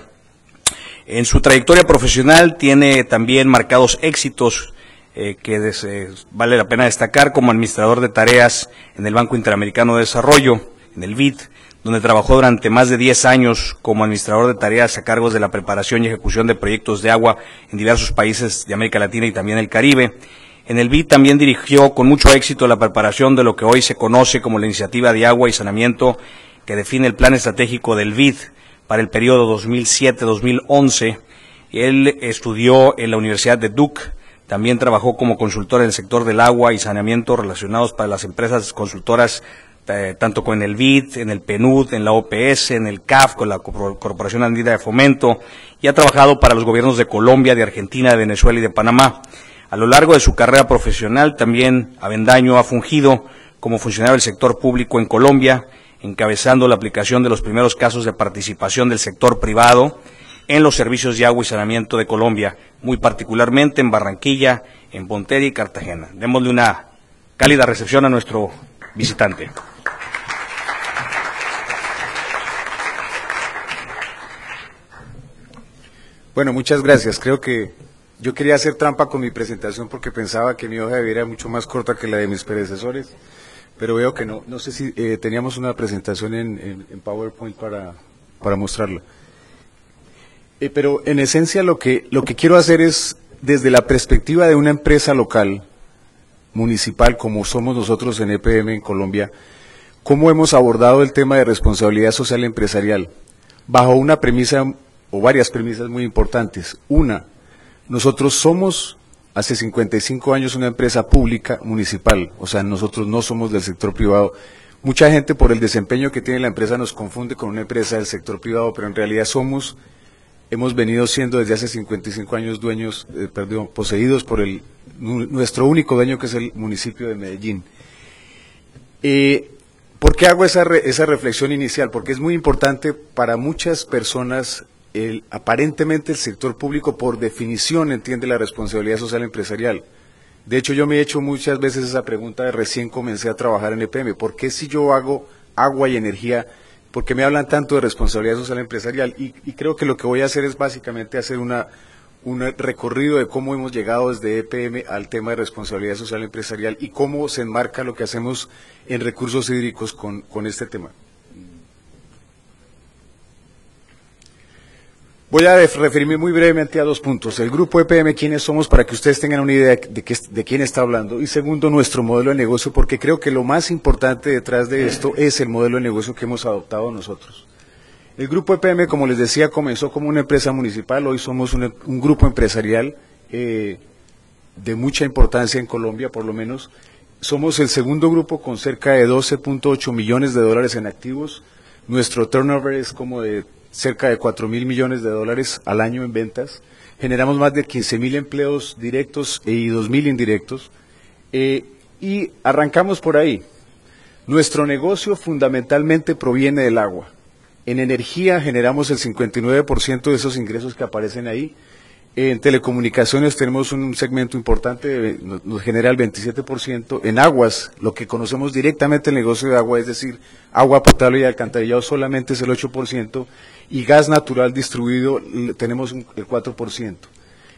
En su trayectoria profesional tiene también marcados éxitos que vale la pena destacar, como administrador de tareas en el Banco Interamericano de Desarrollo, en el BID, donde trabajó durante más de 10 años como administrador de tareas a cargo de la preparación y ejecución de proyectos de agua en diversos países de América Latina y también el Caribe. En el BID también dirigió con mucho éxito la preparación de lo que hoy se conoce como la Iniciativa de Agua y Saneamiento, que define el plan estratégico del BID para el periodo 2007-2011. Él estudió en la Universidad de Duke, también trabajó como consultor en el sector del agua y saneamiento relacionados para las empresas consultoras, tanto con el BID, en el PNUD, en la OPS, en el CAF, con la Corporación Andina de Fomento, y ha trabajado para los gobiernos de Colombia, de Argentina, de Venezuela y de Panamá. A lo largo de su carrera profesional, también Avendaño ha fungido como funcionario del sector público en Colombia, encabezando la aplicación de los primeros casos de participación del sector privado en los servicios de agua y saneamiento de Colombia, muy particularmente en Barranquilla, en Ponteria y Cartagena. Démosle una cálida recepción a nuestro visitante. Bueno, muchas gracias. Creo que yo quería hacer trampa con mi presentación porque pensaba que mi hoja de vida era mucho más corta que la de mis predecesores, pero veo que no. No sé si teníamos una presentación en PowerPoint para mostrarla. Pero en esencia lo que quiero hacer es, desde la perspectiva de una empresa local, municipal, como somos nosotros en EPM en Colombia, cómo hemos abordado el tema de responsabilidad social empresarial, bajo una premisa o varias premisas muy importantes. Una, nosotros somos hace 55 años una empresa pública municipal, o sea, nosotros no somos del sector privado. Mucha gente por el desempeño que tiene la empresa nos confunde con una empresa del sector privado, pero en realidad hemos venido siendo desde hace 55 años poseídos por nuestro único dueño, que es el municipio de Medellín. ¿Por qué hago esa reflexión inicial? Porque es muy importante para muchas personas. Aparentemente el sector público por definición entiende la responsabilidad social empresarial. De hecho, yo me he hecho muchas veces esa pregunta de recién comencé a trabajar en EPM. ¿Por qué si yo hago agua y energía, por qué me hablan tanto de responsabilidad social empresarial? Y creo que lo que voy a hacer es básicamente hacer un recorrido de cómo hemos llegado desde EPM al tema de responsabilidad social empresarial y cómo se enmarca lo que hacemos en recursos hídricos con este tema. Voy a referirme muy brevemente a dos puntos. El grupo EPM, quiénes somos, para que ustedes tengan una idea de quién está hablando. Y segundo, nuestro modelo de negocio, porque creo que lo más importante detrás de esto es el modelo de negocio que hemos adoptado nosotros. El grupo EPM, como les decía, comenzó como una empresa municipal. Hoy somos un grupo empresarial de mucha importancia en Colombia, por lo menos. Somos el segundo grupo con cerca de 12.8 millones de dólares en activos. Nuestro turnover es como de cerca de 4.000 millones de dólares al año en ventas. Generamos más de 15.000 empleos directos y 2.000 indirectos. Y arrancamos por ahí. Nuestro negocio fundamentalmente proviene del agua. En energía generamos el 59% de esos ingresos que aparecen ahí. En telecomunicaciones tenemos un segmento importante, nos genera el 27%. En aguas, lo que conocemos directamente el negocio de agua, es decir, agua potable y alcantarillado, solamente es el 8%. Y gas natural distribuido tenemos el 4%.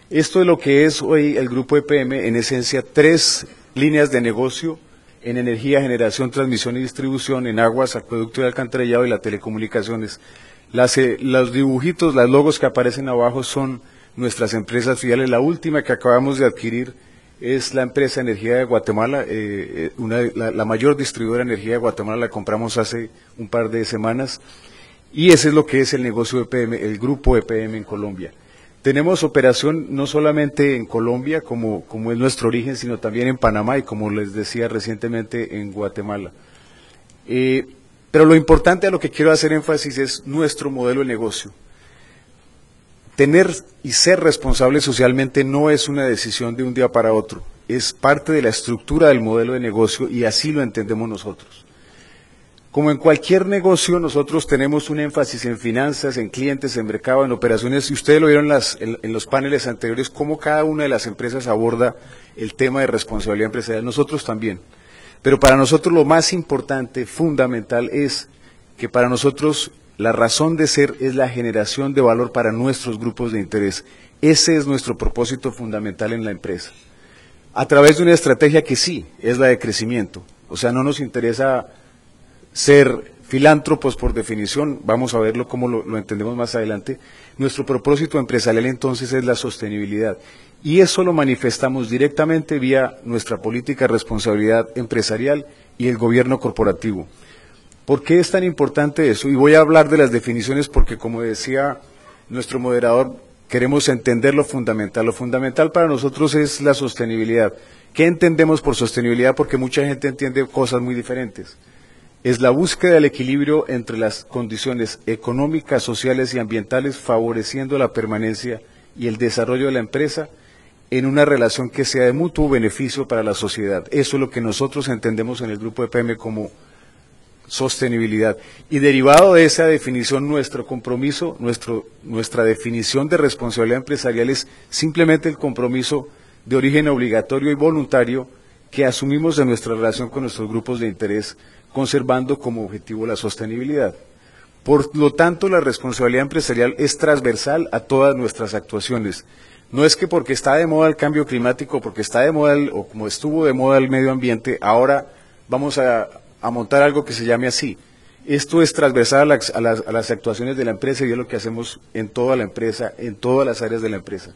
Esto es lo que es hoy el grupo EPM, en esencia 3 líneas de negocio: en energía, generación, transmisión y distribución; en aguas, acueducto y alcantarillado; y las telecomunicaciones. Los dibujitos, los logos que aparecen abajo son nuestras empresas filiales. La última que acabamos de adquirir es la empresa Energía de Guatemala, la mayor distribuidora de energía de Guatemala. La compramos hace un par de semanas. Y ese es lo que es el negocio EPM, el grupo EPM en Colombia. Tenemos operación no solamente en Colombia, como es nuestro origen, sino también en Panamá y, como les decía recientemente, en Guatemala. Pero lo importante a lo que quiero hacer énfasis es nuestro modelo de negocio. Tener y ser responsable socialmente no es una decisión de un día para otro, es parte de la estructura del modelo de negocio y así lo entendemos nosotros. Como en cualquier negocio, nosotros tenemos un énfasis en finanzas, en clientes, en mercado, en operaciones, y ustedes lo vieron en los paneles anteriores, cómo cada una de las empresas aborda el tema de responsabilidad empresarial, nosotros también. Pero para nosotros lo más importante, fundamental, es que para nosotros la razón de ser es la generación de valor para nuestros grupos de interés. Ese es nuestro propósito fundamental en la empresa. A través de una estrategia que sí, es la de crecimiento. O sea, no nos interesa ser filántropos por definición, vamos a verlo cómo lo entendemos más adelante. Nuestro propósito empresarial entonces es la sostenibilidad. Y eso lo manifestamos directamente vía nuestra política de responsabilidad empresarial y el gobierno corporativo. ¿Por qué es tan importante eso? Y voy a hablar de las definiciones porque, como decía nuestro moderador, queremos entender lo fundamental. Lo fundamental para nosotros es la sostenibilidad. ¿Qué entendemos por sostenibilidad? Porque mucha gente entiende cosas muy diferentes. Es la búsqueda del equilibrio entre las condiciones económicas, sociales y ambientales, favoreciendo la permanencia y el desarrollo de la empresa en una relación que sea de mutuo beneficio para la sociedad. Eso es lo que nosotros entendemos en el grupo EPM como sostenibilidad. Y derivado de esa definición, nuestro compromiso, nuestra definición de responsabilidad empresarial es simplemente el compromiso de origen obligatorio y voluntario que asumimos en nuestra relación con nuestros grupos de interés, conservando como objetivo la sostenibilidad. Por lo tanto, la responsabilidad empresarial es transversal a todas nuestras actuaciones. No es que porque está de moda el cambio climático, porque está de moda o como estuvo de moda el medio ambiente, ahora vamos a montar algo que se llame así. Esto es transversal a las actuaciones de la empresa y es lo que hacemos en toda la empresa, en todas las áreas de la empresa.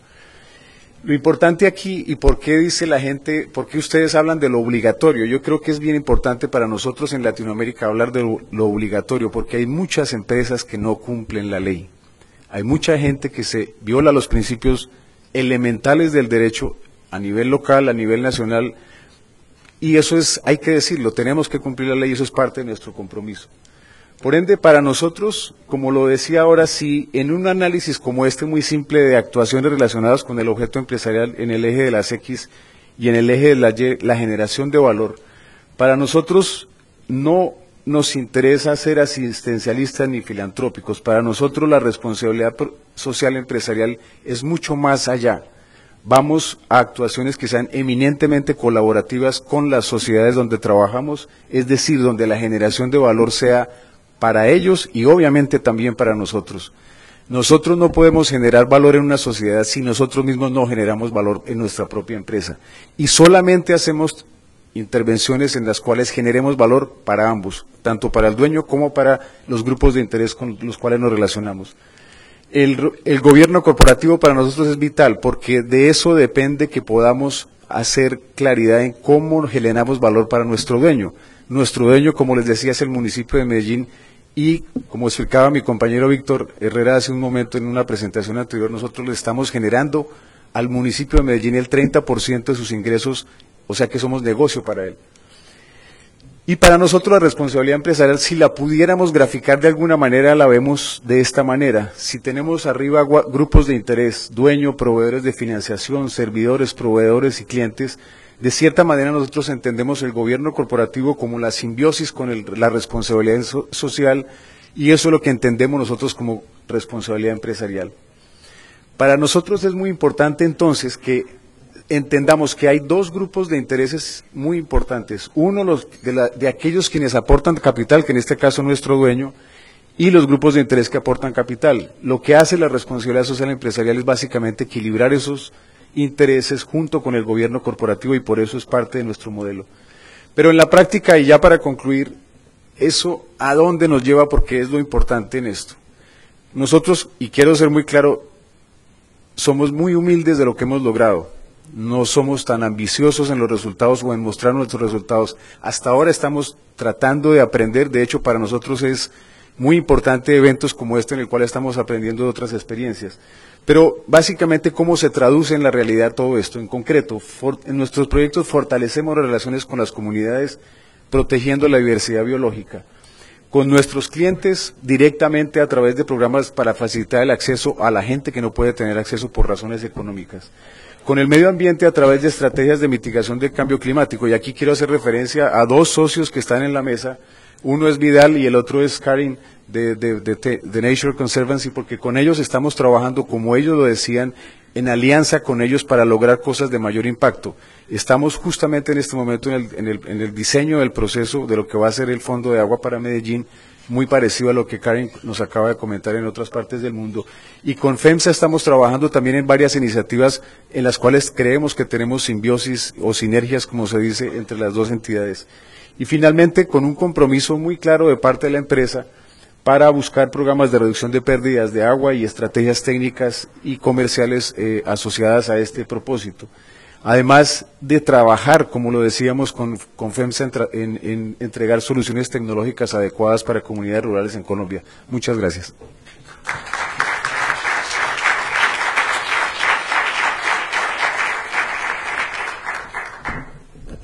Lo importante aquí, y por qué dice la gente, por qué ustedes hablan de lo obligatorio, yo creo que es bien importante para nosotros en Latinoamérica hablar de lo obligatorio, porque hay muchas empresas que no cumplen la ley. Hay mucha gente que se viola los principios elementales del derecho a nivel local, a nivel nacional, y eso es, hay que decirlo, tenemos que cumplir la ley, eso es parte de nuestro compromiso. Por ende, para nosotros, como lo decía ahora, si en un análisis como este muy simple de actuaciones relacionadas con el objeto empresarial en el eje de las X y en el eje de la Y, la generación de valor, para nosotros no nos interesa ser asistencialistas ni filantrópicos. Para nosotros la responsabilidad social empresarial es mucho más allá. Vamos a actuaciones que sean eminentemente colaborativas con las sociedades donde trabajamos, es decir, donde la generación de valor sea para ellos y obviamente también para nosotros. Nosotros no podemos generar valor en una sociedad si nosotros mismos no generamos valor en nuestra propia empresa. Y solamente hacemos intervenciones en las cuales generemos valor para ambos, tanto para el dueño como para los grupos de interés con los cuales nos relacionamos. El gobierno corporativo para nosotros es vital porque de eso depende que podamos hacer claridad en cómo generamos valor para nuestro dueño. Nuestro dueño, como les decía, es el municipio de Medellín y, como explicaba mi compañero Víctor Herrera hace un momento en una presentación anterior, nosotros le estamos generando al municipio de Medellín el 30% de sus ingresos, o sea que somos negocio para él. Y para nosotros la responsabilidad empresarial, si la pudiéramos graficar de alguna manera, la vemos de esta manera. Si tenemos arriba grupos de interés, dueño, proveedores de financiación, servidores, proveedores y clientes, de cierta manera nosotros entendemos el gobierno corporativo como la simbiosis con la responsabilidad social y eso es lo que entendemos nosotros como responsabilidad empresarial. Para nosotros es muy importante entonces que entendamos que hay dos grupos de intereses muy importantes. Uno, de aquellos quienes aportan capital, que en este caso es nuestro dueño, y los grupos de interés que aportan capital. Lo que hace la responsabilidad social empresarial es básicamente equilibrar esos intereses junto con el gobierno corporativo y por eso es parte de nuestro modelo. Pero en la práctica, y ya para concluir, eso ¿a dónde nos lleva? Porque es lo importante en esto. Nosotros, y quiero ser muy claro, somos muy humildes de lo que hemos logrado. No somos tan ambiciosos en los resultados o en mostrar nuestros resultados. Hasta ahora estamos tratando de aprender, de hecho para nosotros es muy importante eventos como este en el cual estamos aprendiendo de otras experiencias. Pero básicamente, ¿cómo se traduce en la realidad todo esto? En concreto, en nuestros proyectos fortalecemos las relaciones con las comunidades, protegiendo la diversidad biológica. Con nuestros clientes directamente a través de programas para facilitar el acceso a la gente que no puede tener acceso por razones económicas. Con el medio ambiente a través de estrategias de mitigación del cambio climático. Y aquí quiero hacer referencia a dos socios que están en la mesa. Uno es Vidal y el otro es Karin de Nature Conservancy, porque con ellos estamos trabajando, como ellos lo decían, en alianza con ellos para lograr cosas de mayor impacto. Estamos justamente en este momento en el diseño del proceso de lo que va a ser el Fondo de Agua para Medellín, muy parecido a lo que Karen nos acaba de comentar en otras partes del mundo. Y con FEMSA estamos trabajando también en varias iniciativas en las cuales creemos que tenemos simbiosis o sinergias, como se dice, entre las dos entidades. Y finalmente, con un compromiso muy claro de parte de la empresa para buscar programas de reducción de pérdidas de agua y estrategias técnicas y comerciales asociadas a este propósito. Además de trabajar, como lo decíamos, con FEMSA en entregar soluciones tecnológicas adecuadas para comunidades rurales en Colombia. Muchas gracias.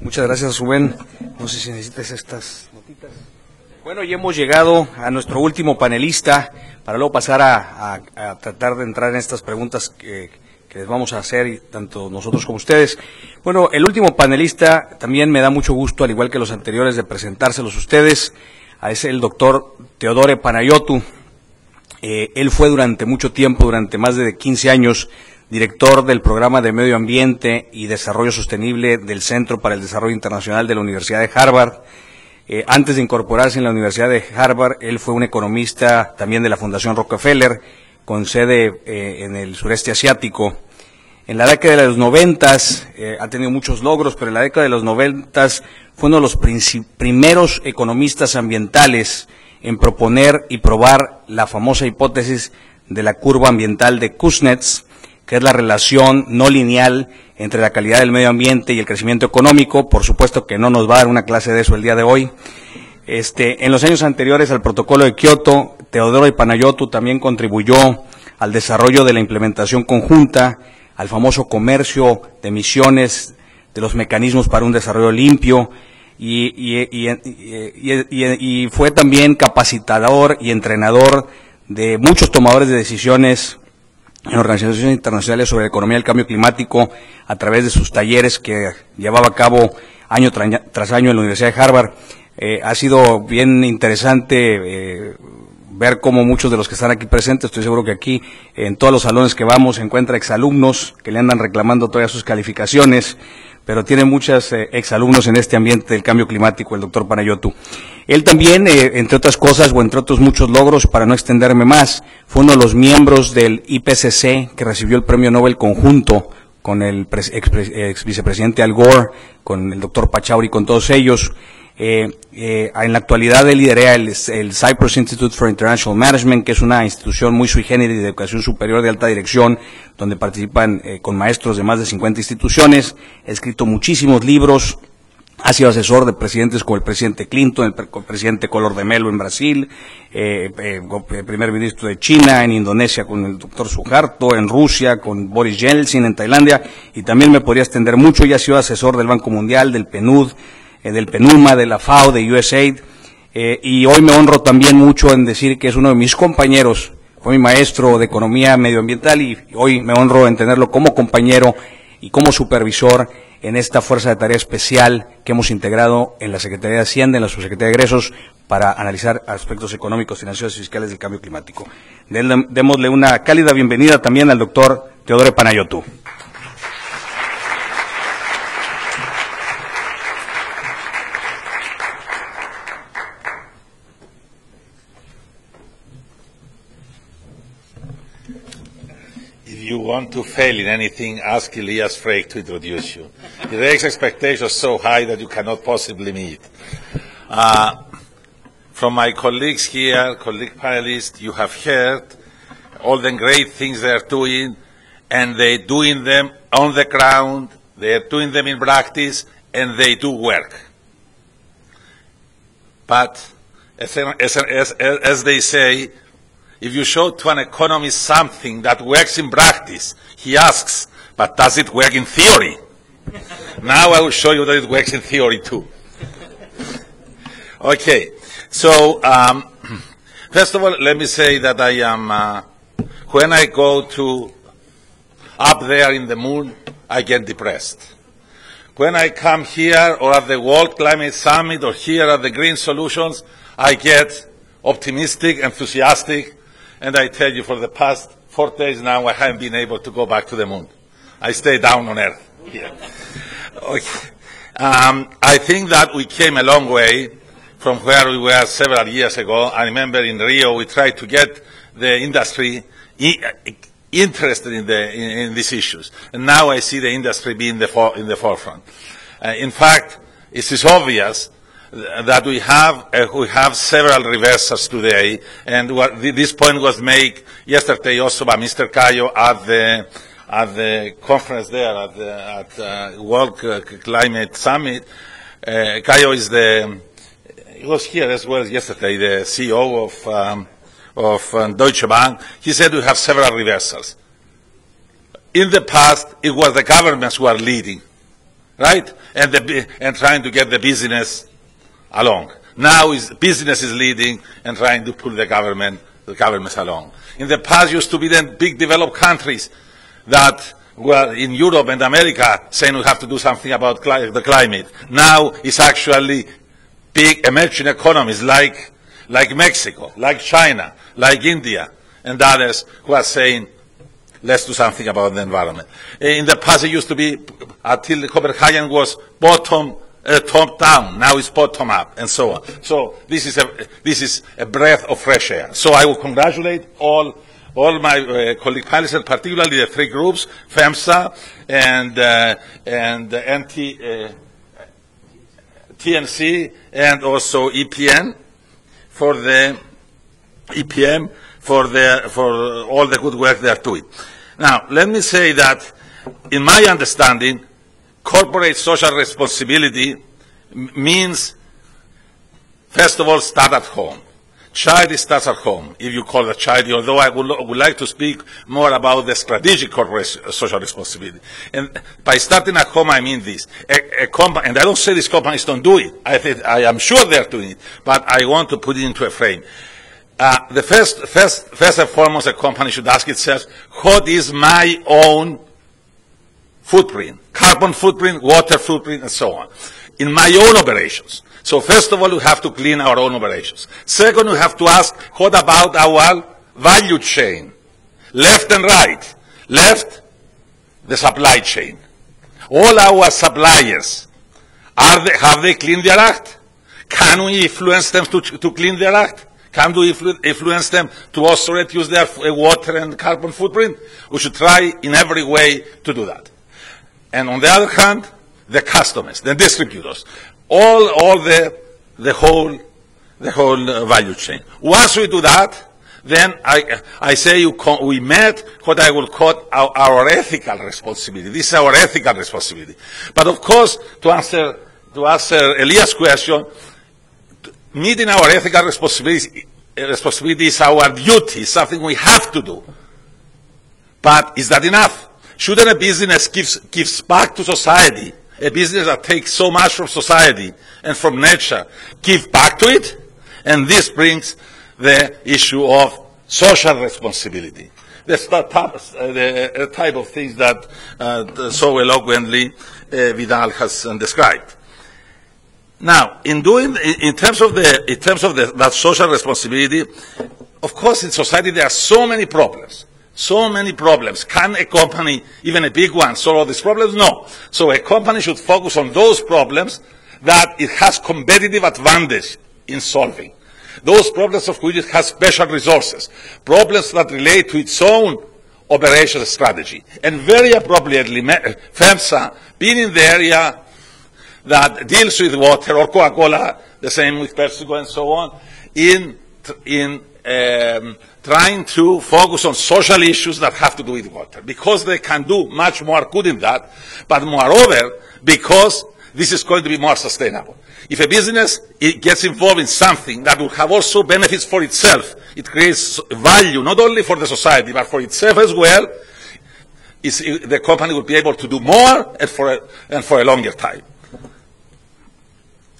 Muchas gracias, Rubén. No sé si necesitas estas notitas. Bueno, ya hemos llegado a nuestro último panelista, para luego pasar a tratar de entrar en estas preguntas que les vamos a hacer, tanto nosotros como ustedes. Bueno, el último panelista también me da mucho gusto, al igual que los anteriores, de presentárselos a ustedes. Es el doctor Teodore Panayotou. Él fue durante mucho tiempo, durante más de 15 años, director del Programa de Medio Ambiente y Desarrollo Sostenible del Centro para el Desarrollo Internacional de la Universidad de Harvard. Antes de incorporarse en la Universidad de Harvard, él fue un economista también de la Fundación Rockefeller, con sede en el sureste asiático. En la década de los 90 ha tenido muchos logros, pero en la década de los 90 fue uno de los primeros economistas ambientales en proponer y probar la famosa hipótesis de la curva ambiental de Kuznets, que es la relación no lineal entre la calidad del medio ambiente y el crecimiento económico. Por supuesto que no nos va a dar una clase de eso el día de hoy. En los años anteriores al protocolo de Kioto, Teodoro Panayotou también contribuyó al desarrollo de la implementación conjunta, al famoso comercio de emisiones, de los mecanismos para un desarrollo limpio, y fue también capacitador y entrenador de muchos tomadores de decisiones en organizaciones internacionales sobre la economía del cambio climático a través de sus talleres que llevaba a cabo año tras año en la Universidad de Harvard. Ha sido bien interesante ver cómo muchos de los que están aquí presentes, estoy seguro que aquí en todos los salones que vamos se encuentra exalumnos que le andan reclamando todas sus calificaciones, pero tiene muchos exalumnos en este ambiente del cambio climático, el doctor Panayotou. Él también, entre otras cosas, o entre otros muchos logros, para no extenderme más, fue uno de los miembros del IPCC que recibió el Premio Nobel conjunto con el ex vicepresidente Al Gore, con el doctor Pachauri, con todos ellos. En la actualidad él lidera el Cyprus Institute for International Management, que es una institución muy sui generis de educación superior de alta dirección, donde participan con maestros de más de 50 instituciones. Ha escrito muchísimos libros, ha sido asesor de presidentes como el presidente Clinton, el presidente Collor de Mello en Brasil, el primer ministro de China, en Indonesia con el doctor Suharto, en Rusia con Boris Yeltsin, en Tailandia, y también me podría extender mucho. Ya ha sido asesor del Banco Mundial, del PNUD, del PENUMA, de la FAO, de USAID, y hoy me honro también mucho en decir que es uno de mis compañeros, fue mi maestro de economía medioambiental, y hoy me honro en tenerlo como compañero y como supervisor en esta fuerza de tarea especial que hemos integrado en la Secretaría de Hacienda, en la Subsecretaría de Egresos, para analizar aspectos económicos, financieros y fiscales del cambio climático. Démosle una cálida bienvenida también al doctor Teodore Panayotou. If you want to fail in anything, ask Elias Freyk to introduce you. He makes expectations so high that you cannot possibly meet. From my colleagues here, colleague panelists, you have heard all the great things they are doing, and they're doing them on the ground, they're doing them in practice, and they do work. But as they say, if you show to an economist something that works in practice, he asks, but does it work in theory? Now I will show you that it works in theory too. Okay, so first of all, let me say that I am, when I go to up there in the moon, I get depressed. When I come here or at the World Climate Summit or here at the Green Solutions, I get optimistic, enthusiastic, and I tell you for the past 4 days now I haven't been able to go back to the moon. I stay down on Earth here. Okay. I think that we came a long way from where we were several years ago. I remember in Rio we tried to get the industry interested in these issues. And now I see the industry being in the forefront. In fact, it is obvious that we have several reversals today, and this point was made yesterday also by Mr. Cayo at the conference there at the World Climate Summit. Cayo he was here as well yesterday, the CEO of Deutsche Bank. He said we have several reversals. In the past, it was the governments who are leading, right? And trying to get the business along. Now business is leading and trying to pull the governments along. In the past, used to be then big developed countries that were in Europe and America saying we have to do something about the climate. Now it's actually big emerging economies like Mexico, like China, like India, and others who are saying, let's do something about the environment. In the past, it used to be, until Copenhagen was top down, now it's bottom up, and so on. So this is a breath of fresh air. So I will congratulate all my colleague panelists, and particularly the 3 groups, FEMSA and TNC, and also EPM for all the good work they are doing. Now, let me say that, in my understanding, corporate social responsibility means, first of all, start at home. Charity starts at home, if you call it charity, although I would like to speak more about the strategic corporate social responsibility. And by starting at home, I mean this. And I don't say these companies don't do it. I am sure they're doing it, but I want to put it into a frame. The first and foremost, a company should ask itself, what is my own footprint? Carbon footprint, water footprint, and so on, in my own operations. So first of all, we have to clean our own operations. Second, we have to ask, what about our value chain? Left and right. Left, the supply chain. All our suppliers, have they cleaned their act? Can we influence them to clean their act? Can we influence them to also reduce their water and carbon footprint? We should try in every way to do that. And on the other hand, the customers, the distributors, all the whole value chain. Once we do that, then I say we met what I will call our ethical responsibility. This is our ethical responsibility. But of course, to answer Elias' question, meeting our ethical responsibility is our duty, something we have to do. But is that enough? Shouldn't a business gives back to society, a business that takes so much from society and from nature, give back to it? And this brings the issue of social responsibility. The type of things that so eloquently Vidal has described. Now, in terms of that social responsibility, of course, in society there are so many problems. So many problems. Can a company, even a big one, solve all these problems? No. So a company should focus on those problems that it has competitive advantage in solving. Those problems of which it has special resources. Problems that relate to its own operational strategy. And very appropriately, FEMSA, being in the area that deals with water, or Coca-Cola, the same with PepsiCo and so on, in trying to focus on social issues that have to do with water, because they can do much more good in that, but moreover, because this is going to be more sustainable. If a business gets involved in something that will have also benefits for itself, it creates value not only for the society but for itself as well, the company will be able to do more and for a longer time.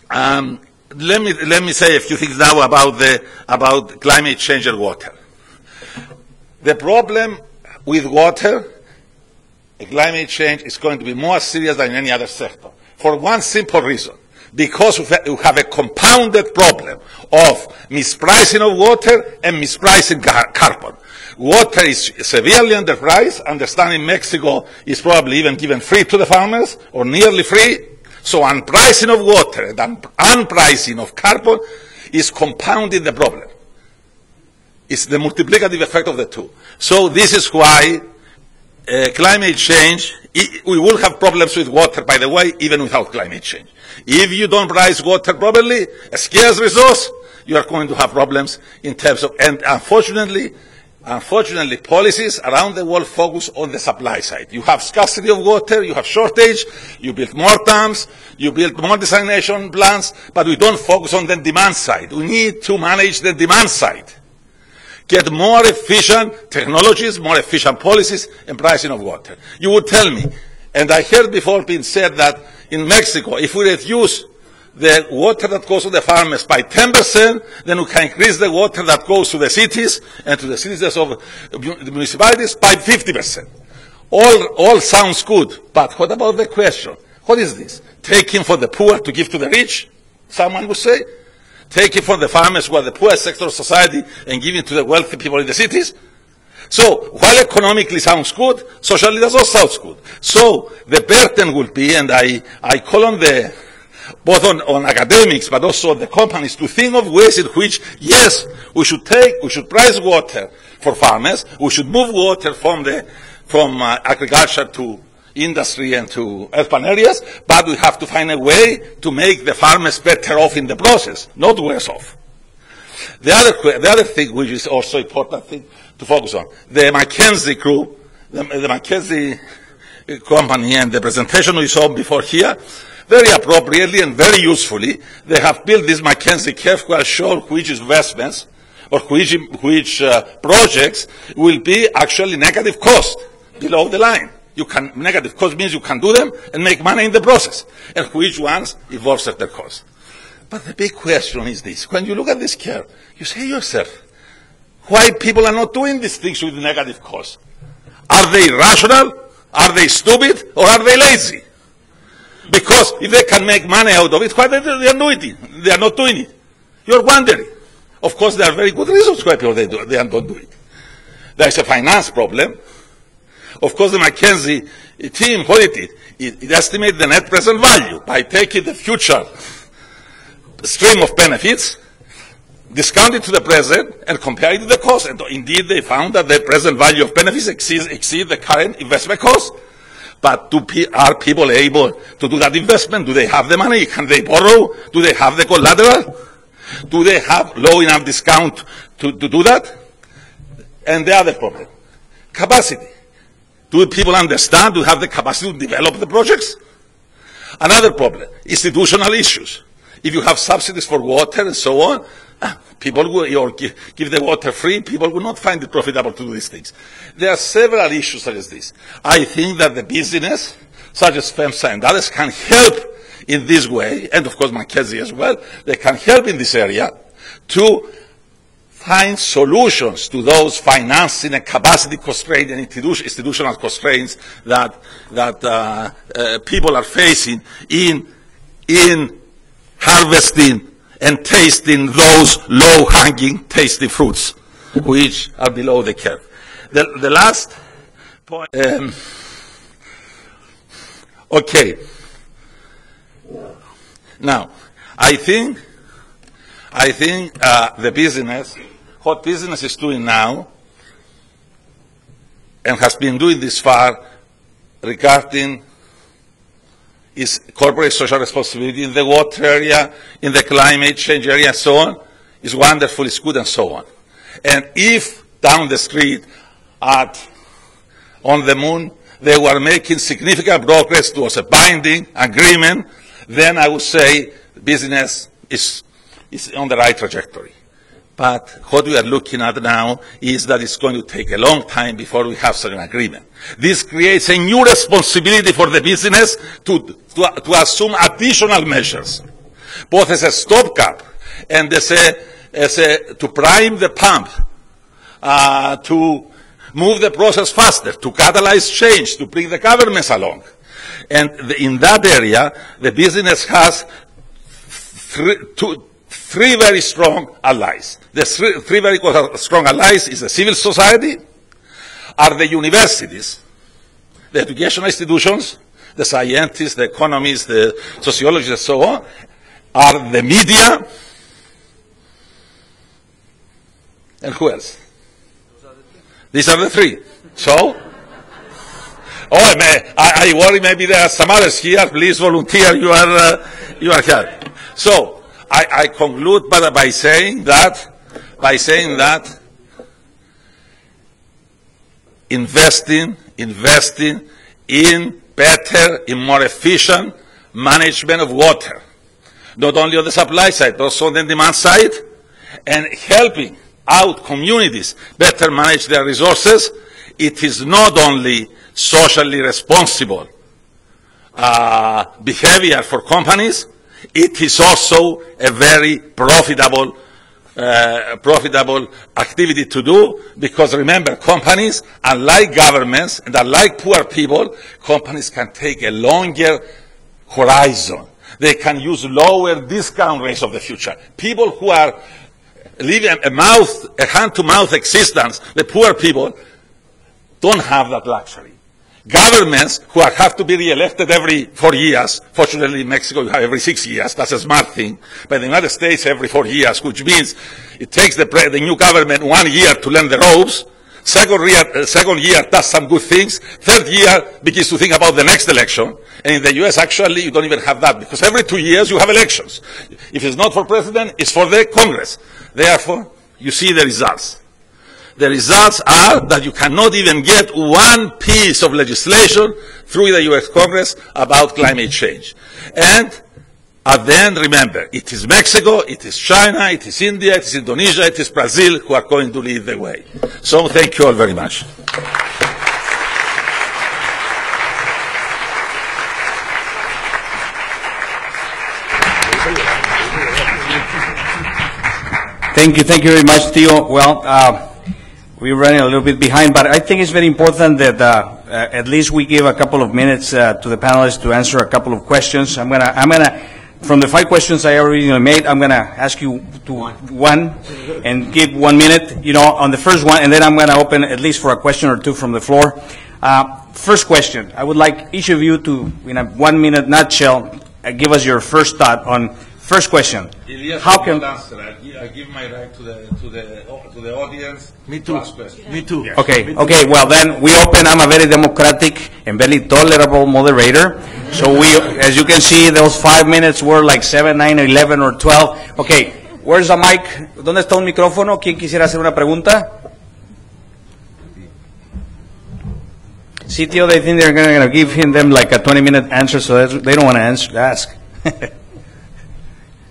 Let me say a few things now about climate change and water. The problem with water, climate change, is going to be more serious than any other sector, for one simple reason. Because we have a compounded problem of mispricing of water and mispricing carbon. Water is severely underpriced. Understand in Mexico is probably even given free to the farmers, or nearly free. So unpricing of water and unpricing of carbon is compounding the problem. It's the multiplicative effect of the two. So this is why climate change, we will have problems with water, by the way, even without climate change. If you don't price water properly, a scarce resource, you are going to have problems in terms of, and unfortunately, policies around the world focus on the supply side. You have scarcity of water, you have shortage, you build more dams, you build more desalination plants, but we don't focus on the demand side. We need to manage the demand side. Get more efficient technologies, more efficient policies, and pricing of water. You would tell me, and I heard before being said that in Mexico, if we reduce the water that goes to the farmers by 10%, then we can increase the water that goes to the cities and to the citizens of the municipalities by 50%. All sounds good, but what about the question? What is this? Taking from the poor to give to the rich, someone would say? Taking from the farmers who are the poorest sector of society and giving to the wealthy people in the cities? So, while economically sounds good, socially does not sound good. So, the burden will be, and I call on both on academics, but also the companies to think of ways in which, yes, we should price water for farmers, we should move water from agriculture to industry and to urban areas, but we have to find a way to make the farmers better off in the process, not worse off. The other thing, which is also important thing to focus on, the McKinsey group, the McKinsey company, and the presentation we saw before here, very appropriately and very usefully, they have built this McKinsey curve which show which investments or which projects will be actually negative cost below the line. Negative cost means you can do them and make money in the process, and which ones involve certain costs. But the big question is this. When you look at this curve, you say to yourself, why people are not doing these things with negative cost? Are they rational? Are they stupid? Or are they lazy? Because if they can make money out of it, why they are not doing it? You're wondering. Of course, there are very good reasons why people they don't do it. There is a finance problem. Of course, the McKinsey team, what it did, it estimated the net present value by taking the future stream of benefits, discount it to the present, and compare it to the cost. And indeed, they found that the present value of benefits exceed the current investment cost. But are people able to do that investment? Do they have the money? Can they borrow? Do they have the collateral? Do they have low enough discount to do that? And the other problem, capacity. Do people understand? Do they have the capacity to develop the projects? Another problem, institutional issues. If you have subsidies for water and so on, people will, or give the water free, people will not find it profitable to do these things. There are several issues such as this. I think that the business, such as FEMSA and others, can help in this way, and of course McKinsey as well, they can help in this area to find solutions to those financing and capacity constraints and institutional constraints that people are facing in harvesting and tasting those low-hanging, tasty fruits, which are below the curve. The last point. Okay. Now, I think the business, what business is doing now, and has been doing this far, regarding is corporate social responsibility in the water area, in the climate change area, and so on, is wonderful, is good, and so on. And if down the street on the moon they were making significant progress towards a binding agreement, then I would say business is on the right trajectory. But what we are looking at now is that it's going to take a long time before we have such an agreement. This creates a new responsibility for the business to assume additional measures, both as a stopgap and to prime the pump, to move the process faster, to catalyze change, to bring the governments along. And in that area, the business has three very strong allies. The three very strong allies is the civil society, are the universities, the educational institutions, the scientists, the economists, the sociologists, and so on, are the media, and who else? These are the three. So, I worry maybe there are some others here. Please volunteer. You are here. So, I conclude by saying that investing in better, in more efficient management of water, not only on the supply side, but also on the demand side, and helping out communities better manage their resources, it is not only socially responsible behavior for companies, it is also a very profitable activity to do, because remember, companies, unlike governments and unlike poor people, companies can take a longer horizon. They can use lower discount rates of the future. People who are living a hand-to-mouth existence, the poor people, don't have that luxury. Governments who have to be re-elected every 4 years, fortunately in Mexico you have every 6 years, that's a smart thing, but in the United States every 4 years, which means it takes the new government 1 year to learn the ropes, second year does some good things, third year begins to think about the next election, and in the US actually you don't even have that, because every 2 years you have elections. If it's not for president, it's for the Congress. Therefore, you see the results. The results are that you cannot even get one piece of legislation through the US Congress about climate change. And at the end, remember, it is Mexico, it is China, it is India, it is Indonesia, it is Brazil who are going to lead the way. So thank you all very much. Thank you very much, Theo. Well, we're running a little bit behind, but I think it's very important that at least we give a couple of minutes to the panelists to answer a couple of questions. I'm gonna, from the 5 questions I already made, I'm gonna ask you to one and give 1 minute, on the first one, and then I'm gonna open at least for a question or two from the floor. First question, I would like each of you to, in a 1 minute nutshell, give us your first thought on first question. How can I give my right to the audience. Me too. Me too. Yes. Okay. Well, then we open. I'm a very democratic and very tolerable moderator. So as you can see, those 5 minutes were like 7, 9, 11, or 12. Okay. Where's the mic? ¿Dónde está un micrófono? ¿Quién quisiera hacer una pregunta? Sitio, they think they're going to give them like a 20-minute answer, so they don't want to ask.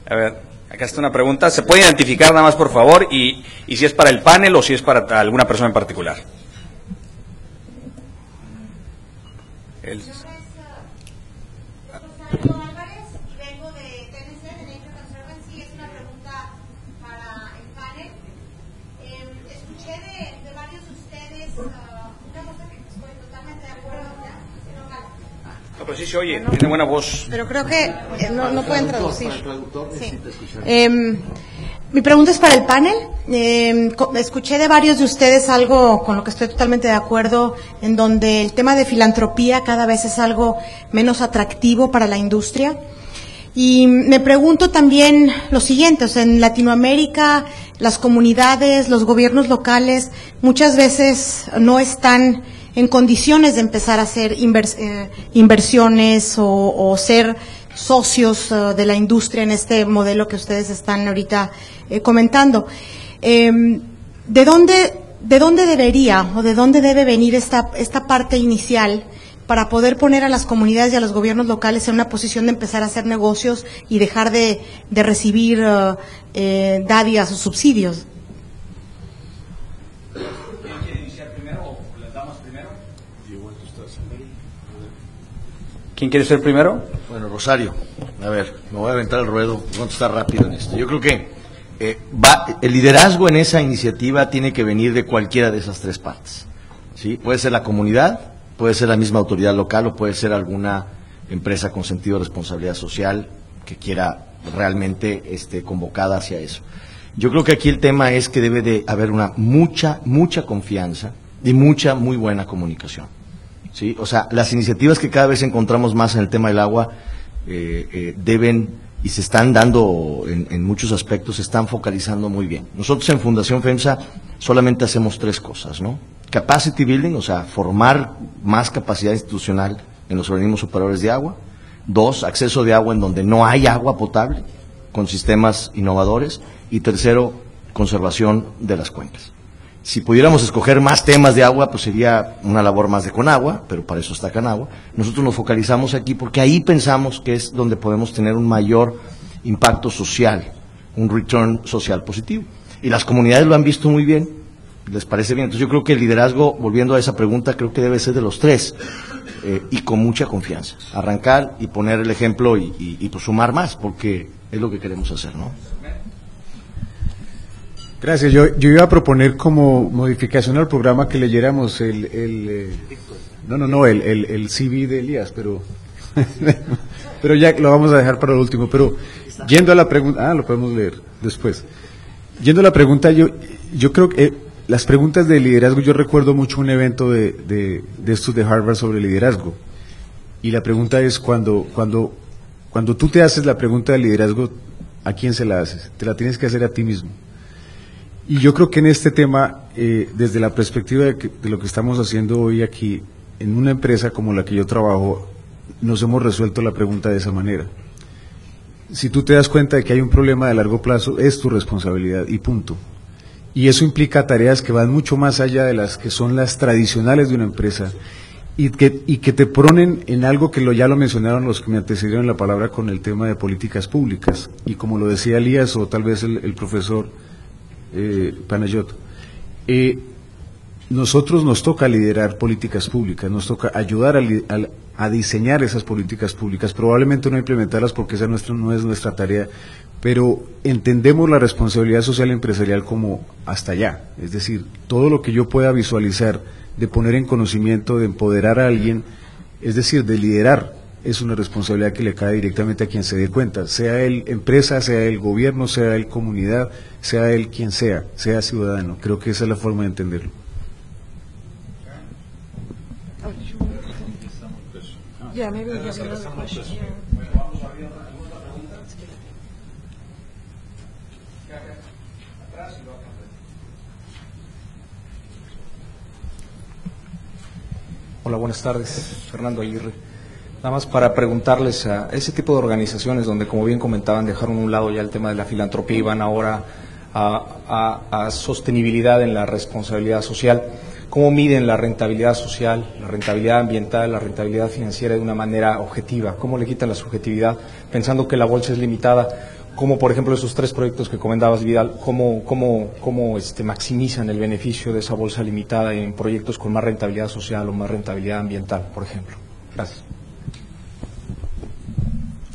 A ver, acá está una pregunta. ¿Se puede identificar nada más, por favor? Y si es para el panel o si es para alguna persona en particular. Pero sí se oye, tiene buena voz. Pero creo que no pueden traducir. Sí. Mi pregunta es para el panel. Escuché de varios de ustedes algo con lo que estoy totalmente de acuerdo, en donde el tema de filantropía cada vez es algo menos atractivo para la industria. Y me pregunto también lo siguiente, en Latinoamérica las comunidades, los gobiernos locales muchas veces no están en condiciones de empezar a hacer inversiones o ser socios de la industria en este modelo que ustedes están ahorita comentando. ¿De dónde debería o de dónde debe venir esta parte inicial para poder poner a las comunidades y a los gobiernos locales en una posición de empezar a hacer negocios y dejar de recibir dádivas o subsidios. ¿Quién quiere iniciar primero o las damas primero? ¿Quién quiere ser primero? Bueno, Rosario, a ver, me voy a aventar el ruedo, voy a contestar rápido en esto. Yo creo que el liderazgo en esa iniciativa tiene que venir de cualquiera de esas tres partes, ¿sí? Puede ser la comunidad, puede ser la misma autoridad local o puede ser alguna empresa con sentido de responsabilidad social que quiera realmente convocada hacia eso. Yo creo que aquí el tema es que debe de haber una mucha confianza y muy buena comunicación, ¿sí? O sea, las iniciativas que cada vez encontramos más en el tema del agua deben y se están dando en muchos aspectos, se están focalizando muy bien. Nosotros en Fundación FEMSA solamente hacemos tres cosas, ¿no? Capacity building, o sea, formar más capacidad institucional en los organismos operadores de agua. 2, acceso de agua en donde no hay agua potable, con sistemas innovadores. Y 3, conservación de las cuencas. Si pudiéramos escoger más temas de agua, pues sería una labor más de Conagua, pero para eso está Conagua. Nosotros nos focalizamos aquí porque ahí pensamos que es donde podemos tener un mayor impacto social, un return social positivo. Y las comunidades lo han visto muy bien, les parece bien. Entonces yo creo que el liderazgo, volviendo a esa pregunta, creo que debe ser de los tres, y con mucha confianza. Arrancar y poner el ejemplo y pues sumar más, porque es lo que queremos hacer, ¿no? Gracias. Yo iba a proponer como modificación al programa que leyéramos el CV de Elías, pero pero ya lo vamos a dejar para lo último. Pero yendo a la pregunta, lo podemos leer después. Yendo a la pregunta, yo creo que las preguntas de liderazgo, yo recuerdo mucho un evento de estos de Harvard sobre liderazgo. Y la pregunta es cuando tú te haces la pregunta de liderazgo, ¿a quién se la haces? Te la tienes que hacer a ti mismo. Y yo creo que en este tema, desde la perspectiva de lo que estamos haciendo hoy aquí, en una empresa como la que yo trabajo, nos hemos resuelto la pregunta de esa manera. Si tú te das cuenta de que hay un problema de largo plazo, es tu responsabilidad y punto. Y eso implica tareas que van mucho más allá de las que son las tradicionales de una empresa y que te ponen en algo que ya lo mencionaron los que me antecedieron la palabra con el tema de políticas públicas. Y como lo decía Elías o tal vez el profesor Panayot, nosotros nos toca liderar políticas públicas, nos toca ayudar a diseñar esas políticas públicas, probablemente no implementarlas porque esa no es nuestra tarea, pero entendemos la responsabilidad social empresarial como hasta allá, es decir, todo lo que yo pueda visualizar, de poner en conocimiento, de empoderar a alguien, es decir, de liderar, es una responsabilidad que le cae directamente a quien se dé cuenta, sea él empresa, sea él gobierno, sea él comunidad, sea él quien sea ciudadano. Creo que esa es la forma de entenderlo. Hola, buenas tardes. Fernando Aguirre. Nada más para preguntarles a ese tipo de organizaciones donde, como bien comentaban, dejaron a un lado ya el tema de la filantropía y van ahora a sostenibilidad en la responsabilidad social. ¿Cómo miden la rentabilidad social, la rentabilidad ambiental, la rentabilidad financiera de una manera objetiva? ¿Cómo le quitan la subjetividad pensando que la bolsa es limitada? ¿Cómo, por ejemplo, esos tres proyectos que comentabas, Vidal, cómo maximizan el beneficio de esa bolsa limitada en proyectos con más rentabilidad social o más rentabilidad ambiental, por ejemplo? Gracias.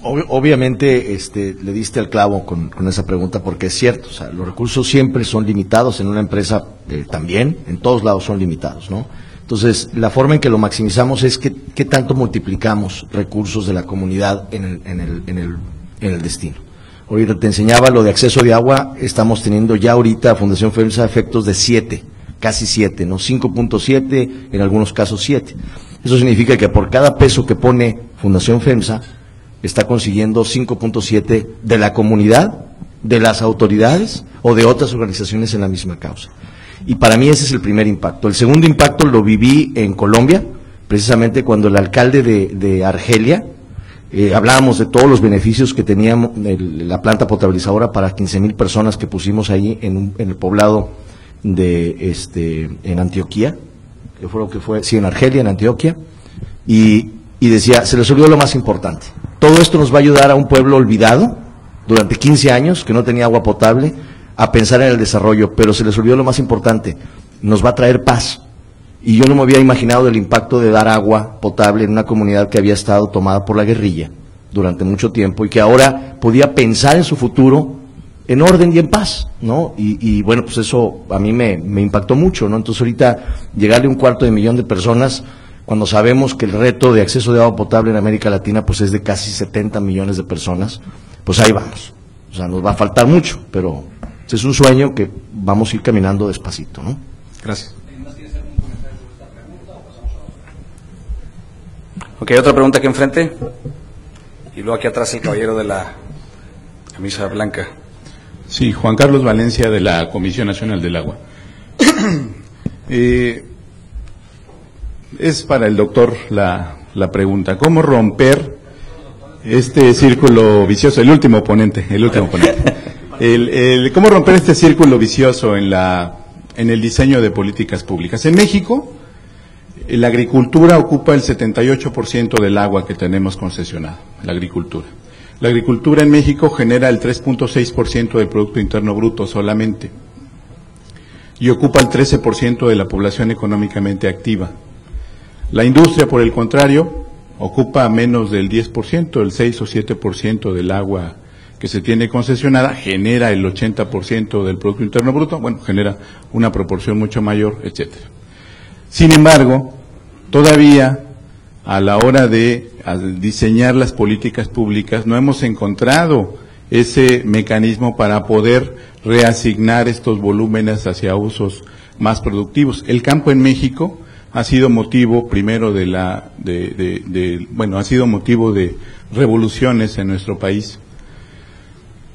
Obviamente le diste al clavo con esa pregunta porque es cierto, o sea, los recursos siempre son limitados en una empresa, también, en todos lados son limitados, ¿no? Entonces, la forma en que lo maximizamos es qué tanto multiplicamos recursos de la comunidad en el destino. Ahorita te enseñaba lo de acceso de agua, estamos teniendo ya ahorita Fundación FEMSA efectos de 7, casi 7, ¿no? 5.7, en algunos casos 7. Eso significa que por cada peso que pone Fundación FEMSA, está consiguiendo 5.7 de la comunidad, de las autoridades o de otras organizaciones en la misma causa. Y para mí ese es el primer impacto. El segundo impacto lo viví en Colombia, precisamente cuando el alcalde de Argelia, hablábamos de todos los beneficios que tenía la planta potabilizadora para 15,000 personas que pusimos ahí en el poblado en Antioquia, que fue lo que fue, sí, en Argelia, en Antioquia. y decía, se les olvidó lo más importante. Todo esto nos va a ayudar a un pueblo olvidado durante 15 años, que no tenía agua potable, a pensar en el desarrollo, pero se les olvidó lo más importante, nos va a traer paz. Y yo no me había imaginado el impacto de dar agua potable en una comunidad que había estado tomada por la guerrilla durante mucho tiempo y que ahora podía pensar en su futuro en orden y en paz, ¿no? Y bueno, pues eso a mí me impactó mucho, ¿no? Entonces ahorita llegarle a 250,000 de personas, cuando sabemos que el reto de acceso de agua potable en América Latina pues es de casi 70 millones de personas, pues ahí vamos. O sea, nos va a faltar mucho, pero es un sueño que vamos a ir caminando despacito, ¿no? Gracias. Ok, otra pregunta aquí enfrente. Y luego aquí atrás el caballero de la camisa blanca. Sí, Juan Carlos Valencia, de la Comisión Nacional del Agua. Es para el doctor la pregunta. ¿Cómo romper este círculo vicioso? El último ponente. ¿Cómo romper este círculo vicioso en el diseño de políticas públicas? En México, la agricultura ocupa el 78% del agua que tenemos concesionada, la agricultura. La agricultura en México genera el 3.6% del Producto Interno Bruto solamente y ocupa el 13% de la población económicamente activa. La industria, por el contrario, ocupa menos del 10%, el 6 o 7% del agua que se tiene concesionada, genera el 80% del Producto Interno Bruto, bueno, genera una proporción mucho mayor, etcétera. Sin embargo, todavía a la hora de diseñar las políticas públicas no hemos encontrado ese mecanismo para poder reasignar estos volúmenes hacia usos más productivos. El campo en México ha sido motivo primero ha sido motivo de revoluciones en nuestro país.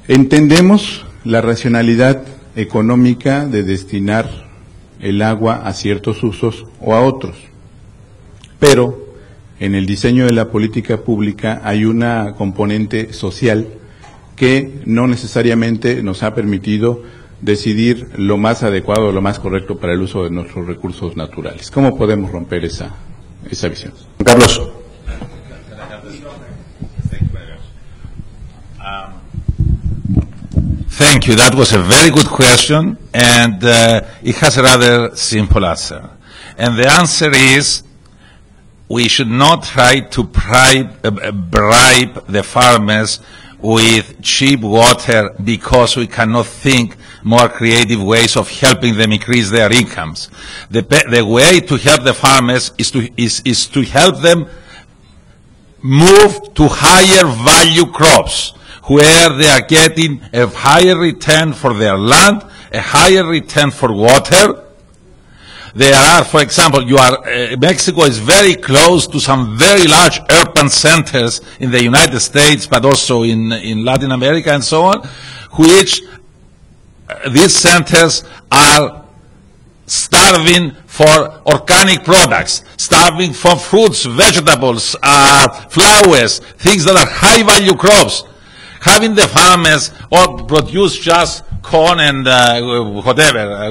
Entendemos la racionalidad económica de destinar el agua a ciertos usos o a otros, pero en el diseño de la política pública hay una componente social que no necesariamente nos ha permitido decidir lo más adecuado o lo más correcto para el uso de nuestros recursos naturales. ¿Cómo podemos romper esa visión? Carlos. Thank you. That was a very good question, and it has a rather simple answer. And the answer is, we should not try to bribe the farmers with cheap water because we cannot think more creative ways of helping them increase their incomes. The way to help the farmers is to help them move to higher value crops, where they are getting a higher return for their land, a higher return for water. There are, for example, Mexico is very close to some very large urban centers in the United States, but also in Latin America and so on, which these centers are starving for organic products, starving for fruits, vegetables, flowers, things that are high-value crops. Having the farmers or produce just corn and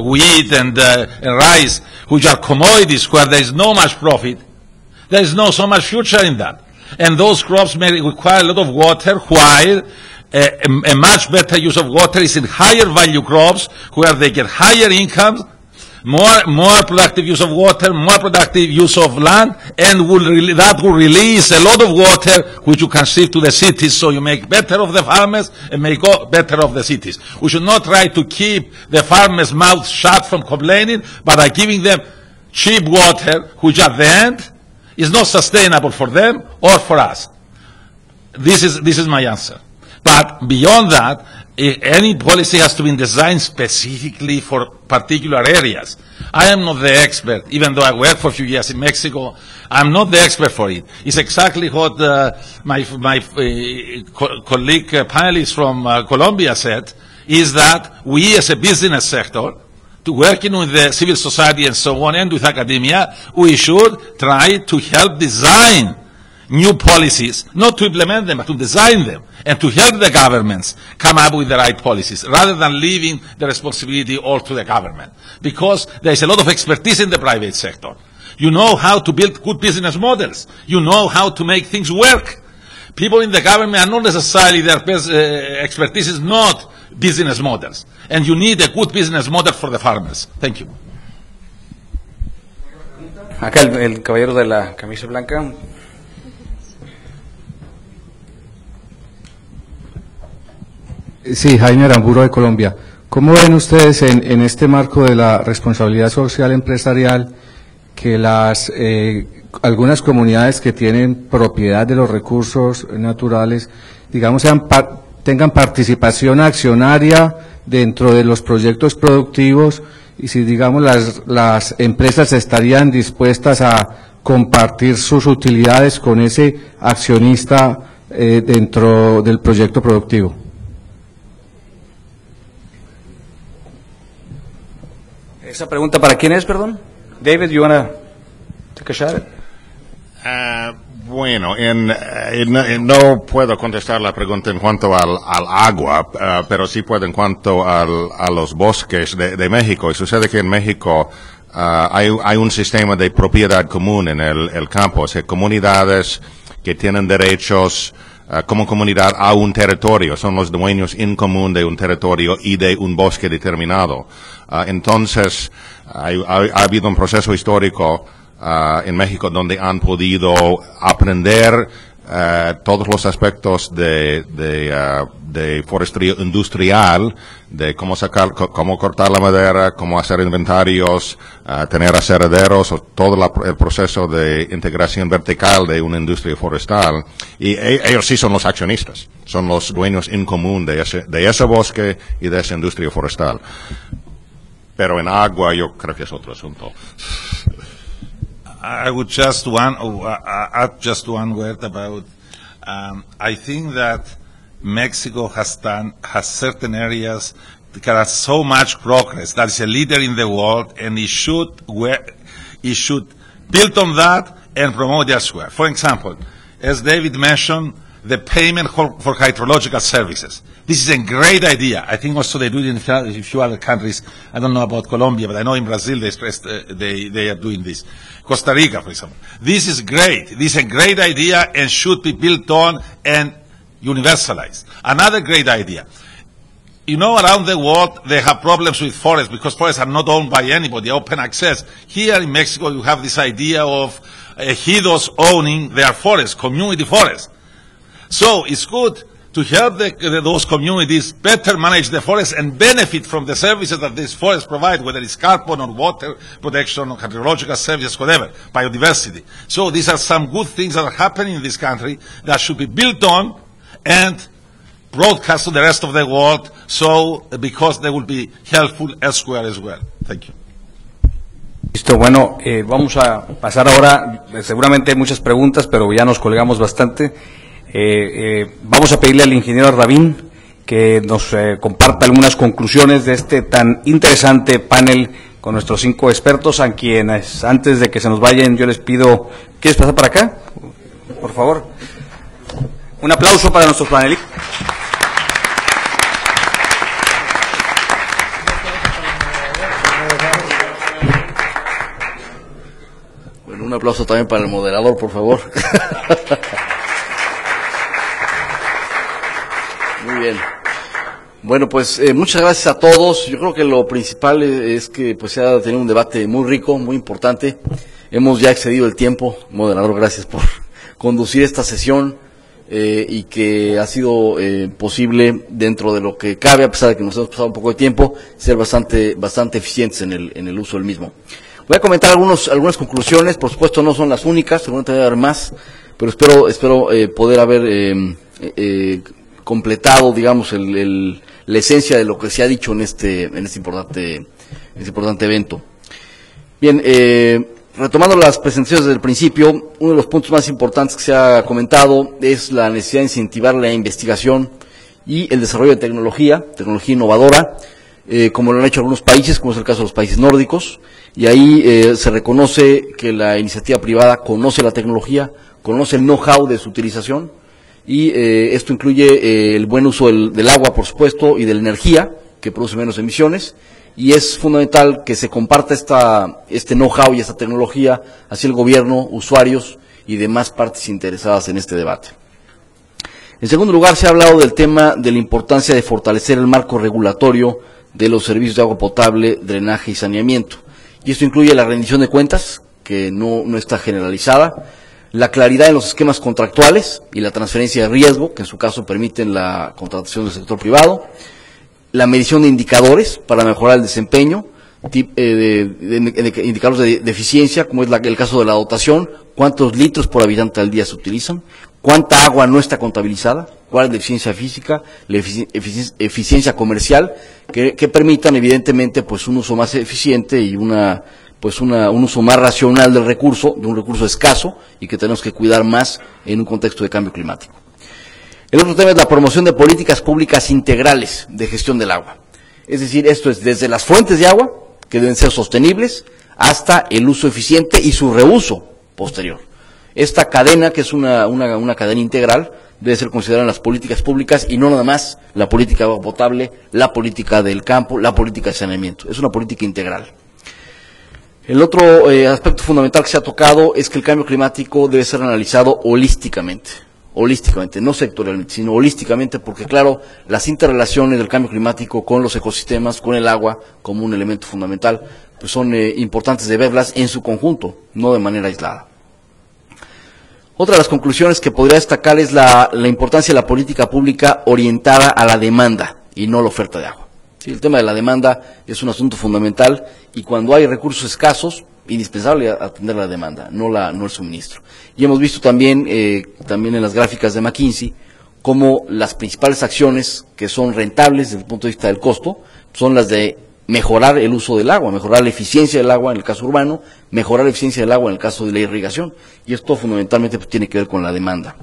wheat and rice, which are commodities where there is no much profit, there is no so much future in that. And those crops may require a lot of water, while a much better use of water is in higher value crops, where they get higher incomes, more productive use of water, more productive use of land, and that will release a lot of water which you can shift to the cities, so you make better of the farmers and make better of the cities. We should not try to keep the farmers' mouths shut from complaining, but by giving them cheap water, which at the end is not sustainable for them or for us. This is my answer. But beyond that, any policy has to be designed specifically for particular areas. I am not the expert, even though I worked for a few years in Mexico. I'm not the expert for it. It's exactly what my colleague panelist from Colombia said, is that we as a business sector, to working with the civil society and so on, and with academia, we should try to help design new policies, not to implement them, but to design them, and to help the governments come up with the right policies, rather than leaving the responsibility all to the government. Because there is a lot of expertise in the private sector. You know how to build good business models. You know how to make things work. People in the government are not necessarily, their best expertise is not business models. And you need a good business model for the farmers. Thank you. Acá el caballero de la camisa blanca. Sí, Jaime Aramburo de Colombia. ¿Cómo ven ustedes en este marco de la responsabilidad social empresarial que algunas comunidades que tienen propiedad de los recursos naturales, digamos, tengan participación accionaria dentro de los proyectos productivos, y si, digamos, las empresas estarían dispuestas a compartir sus utilidades con ese accionista dentro del proyecto productivo? ¿Esa pregunta para quién es, perdón? David, you want to take a shot at it? Bueno, no puedo contestar la pregunta en cuanto al agua, pero sí puedo en cuanto a los bosques de México. Y sucede que en México hay un sistema de propiedad común en el campo. O sea, comunidades que tienen derechos como comunidad a un territorio, son los dueños en común de un territorio y de un bosque determinado. Entonces, ha habido un proceso histórico en México donde han podido aprender todos los aspectos de forestería industrial, de cómo cortar la madera, cómo hacer inventarios, tener aserraderos, o todo el proceso de integración vertical de una industria forestal. Y ellos sí son los accionistas, son los dueños en común de ese bosque y de esa industria forestal. Pero en agua yo creo que es otro asunto. I would just add just one word about. I think that Mexico has certain areas that have so much progress. That is a leader in the world, and it should build on that and promote elsewhere. For example, as David mentioned, the payment for hydrological services. This is a great idea. I think also they do it in a few other countries. I don't know about Colombia, but I know in Brazil they are doing this. Costa Rica, for example. This is great. This is a great idea and should be built on and universalized. Another great idea. You know, around the world, they have problems with forests because forests are not owned by anybody, open access. Here in Mexico, you have this idea of ejidos owning their forests, community forests. So it's good to help those communities better manage the forests and benefit from the services that these forests provide, whether it's carbon or water protection or hydrological services, whatever, biodiversity. So these are some good things that are happening in this country that should be built on and broadcast to the rest of the world, so because they will be helpful elsewhere as well. Thank you. Listo, bueno, vamos a pasar ahora, seguramente hay muchas preguntas, pero ya nos colgamos bastante. Vamos a pedirle al ingeniero Rabín que nos comparta algunas conclusiones de este tan interesante panel con nuestros 5 expertos, a quienes antes de que se nos vayan yo les pido, ¿quieres pasar para acá? Por favor. Un aplauso para nuestros panelistas. Bueno, un aplauso también para el moderador, por favor. Muy bien. Bueno, pues muchas gracias a todos. Yo creo que lo principal es que pues se ha tenido un debate muy rico, muy importante. Hemos ya excedido el tiempo. Moderador, gracias por conducir esta sesión y que ha sido posible, dentro de lo que cabe, a pesar de que nos hemos pasado un poco de tiempo, ser bastante eficientes en el uso del mismo. Voy a comentar algunas conclusiones. Por supuesto no son las únicas, seguramente debe haber más, pero espero poder haber completado, digamos, la esencia de lo que se ha dicho en este importante evento. Bien, retomando las presentaciones desde el principio, uno de los puntos más importantes que se ha comentado es la necesidad de incentivar la investigación y el desarrollo de tecnología innovadora, como lo han hecho algunos países, como es el caso de los países nórdicos, y ahí se reconoce que la iniciativa privada conoce la tecnología, conoce el know-how de su utilización, y esto incluye el buen uso del agua, por supuesto, y de la energía, que produce menos emisiones, y es fundamental que se comparta este know-how y esta tecnología hacia el gobierno, usuarios y demás partes interesadas en este debate. En segundo lugar, se ha hablado del tema de la importancia de fortalecer el marco regulatorio de los servicios de agua potable, drenaje y saneamiento. Y esto incluye la rendición de cuentas, que no está generalizada, la claridad en los esquemas contractuales y la transferencia de riesgo, que en su caso permiten la contratación del sector privado, la medición de indicadores para mejorar el desempeño, indicadores de eficiencia, como es el caso de la dotación, cuántos litros por habitante al día se utilizan, cuánta agua no está contabilizada, cuál es la eficiencia física, la eficiencia comercial, que permitan evidentemente pues un uso más eficiente y un uso más racional del recurso, de un recurso escaso y que tenemos que cuidar más en un contexto de cambio climático. El otro tema es la promoción de políticas públicas integrales de gestión del agua. Es decir, esto es desde las fuentes de agua, que deben ser sostenibles, hasta el uso eficiente y su reuso posterior. Esta cadena, que es una cadena integral, debe ser considerada en las políticas públicas y no nada más la política de agua potable, la política del campo, la política de saneamiento. Es una política integral. El otro aspecto fundamental que se ha tocado es que el cambio climático debe ser analizado holísticamente, no sectorialmente, sino holísticamente, porque claro, las interrelaciones del cambio climático con los ecosistemas, con el agua, como un elemento fundamental, pues son importantes de verlas en su conjunto, no de manera aislada. Otra de las conclusiones que podría destacar es la importancia de la política pública orientada a la demanda y no la oferta de agua. Sí, el tema de la demanda es un asunto fundamental y cuando hay recursos escasos, indispensable atender la demanda, no el suministro. Y hemos visto también en las gráficas de McKinsey cómo las principales acciones que son rentables desde el punto de vista del costo son las de mejorar el uso del agua, mejorar la eficiencia del agua en el caso urbano, mejorar la eficiencia del agua en el caso de la irrigación, y esto fundamentalmente pues, tiene que ver con la demanda.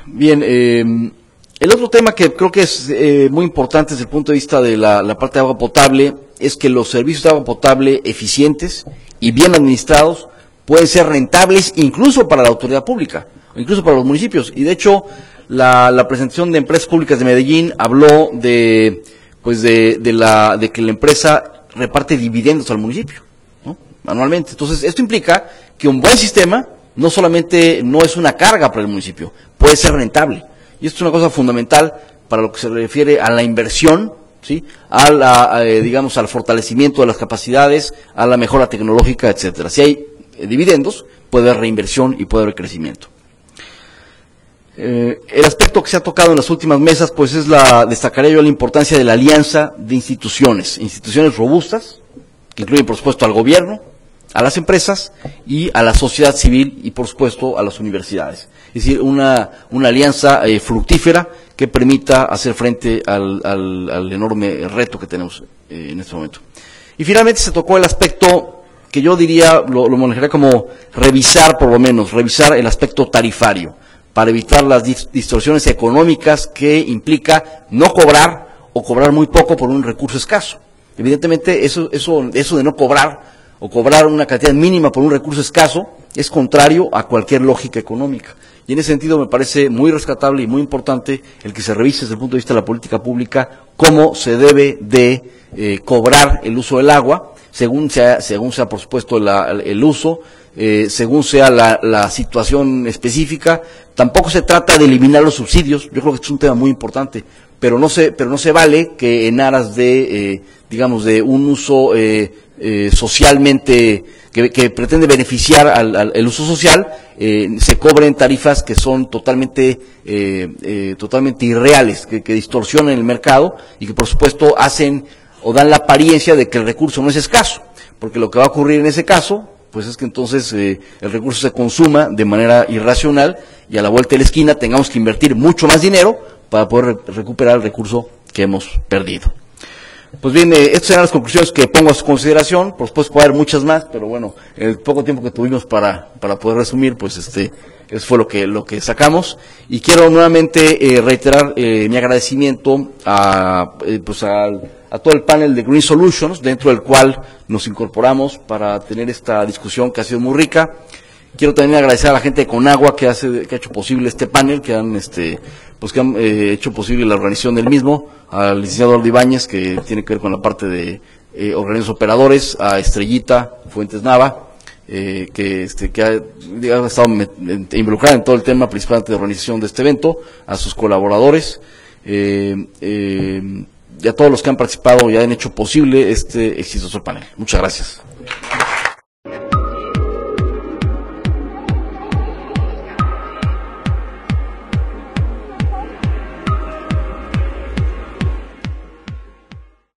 Bien, el otro tema que creo que es muy importante desde el punto de vista de la parte de agua potable es que los servicios de agua potable eficientes y bien administrados pueden ser rentables incluso para la autoridad pública, incluso para los municipios. Y de hecho, la presentación de Empresas Públicas de Medellín habló de que la empresa reparte dividendos al municipio, ¿no? Anualmente. Entonces, esto implica que un buen sistema no solamente no es una carga para el municipio, puede ser rentable. Y esto es una cosa fundamental para lo que se refiere a la inversión, ¿sí? Al fortalecimiento de las capacidades, a la mejora tecnológica, etcétera. Si hay dividendos, puede haber reinversión y puede haber crecimiento. El aspecto que se ha tocado en las últimas mesas, pues destacaría yo la importancia de la alianza de instituciones robustas, que incluyen por supuesto al gobierno, a las empresas y a la sociedad civil y por supuesto a las universidades. Es decir, una alianza fructífera que permita hacer frente al enorme reto que tenemos en este momento. Y finalmente se tocó el aspecto que yo diría, lo manejaría como revisar el aspecto tarifario, para evitar las distorsiones económicas que implica no cobrar o cobrar muy poco por un recurso escaso. Evidentemente, eso de no cobrar o cobrar una cantidad mínima por un recurso escaso es contrario a cualquier lógica económica. Y en ese sentido me parece muy rescatable y muy importante el que se revise desde el punto de vista de la política pública cómo se debe de cobrar el uso del agua, según sea por supuesto el uso, según sea la situación específica. Tampoco se trata de eliminar los subsidios, yo creo que es un tema muy importante, pero no se vale que en aras de un uso socialmente que pretende beneficiar el uso social, se cobren tarifas que son totalmente irreales, que distorsionan el mercado y que por supuesto hacen o dan la apariencia de que el recurso no es escaso, porque lo que va a ocurrir en ese caso pues es que entonces el recurso se consuma de manera irracional y a la vuelta de la esquina tengamos que invertir mucho más dinero para poder recuperar el recurso que hemos perdido. Pues bien, estas eran las conclusiones que pongo a su consideración. Por supuesto puede haber muchas más, pero bueno, el poco tiempo que tuvimos para poder resumir, pues eso fue lo que sacamos. Y quiero nuevamente reiterar mi agradecimiento a todo el panel de Green Solutions, dentro del cual nos incorporamos para tener esta discusión que ha sido muy rica. Quiero también agradecer a la gente de Conagua que ha hecho posible este panel, que han pues que han hecho posible la organización del mismo, al licenciado Aldo Ibáñez, que tiene que ver con la parte de organismos operadores, a Estrellita Fuentes Nava, que ha estado involucrada en todo el tema, principalmente de organización de este evento, a sus colaboradores, y a todos los que han participado y han hecho posible este exitoso panel. Muchas gracias.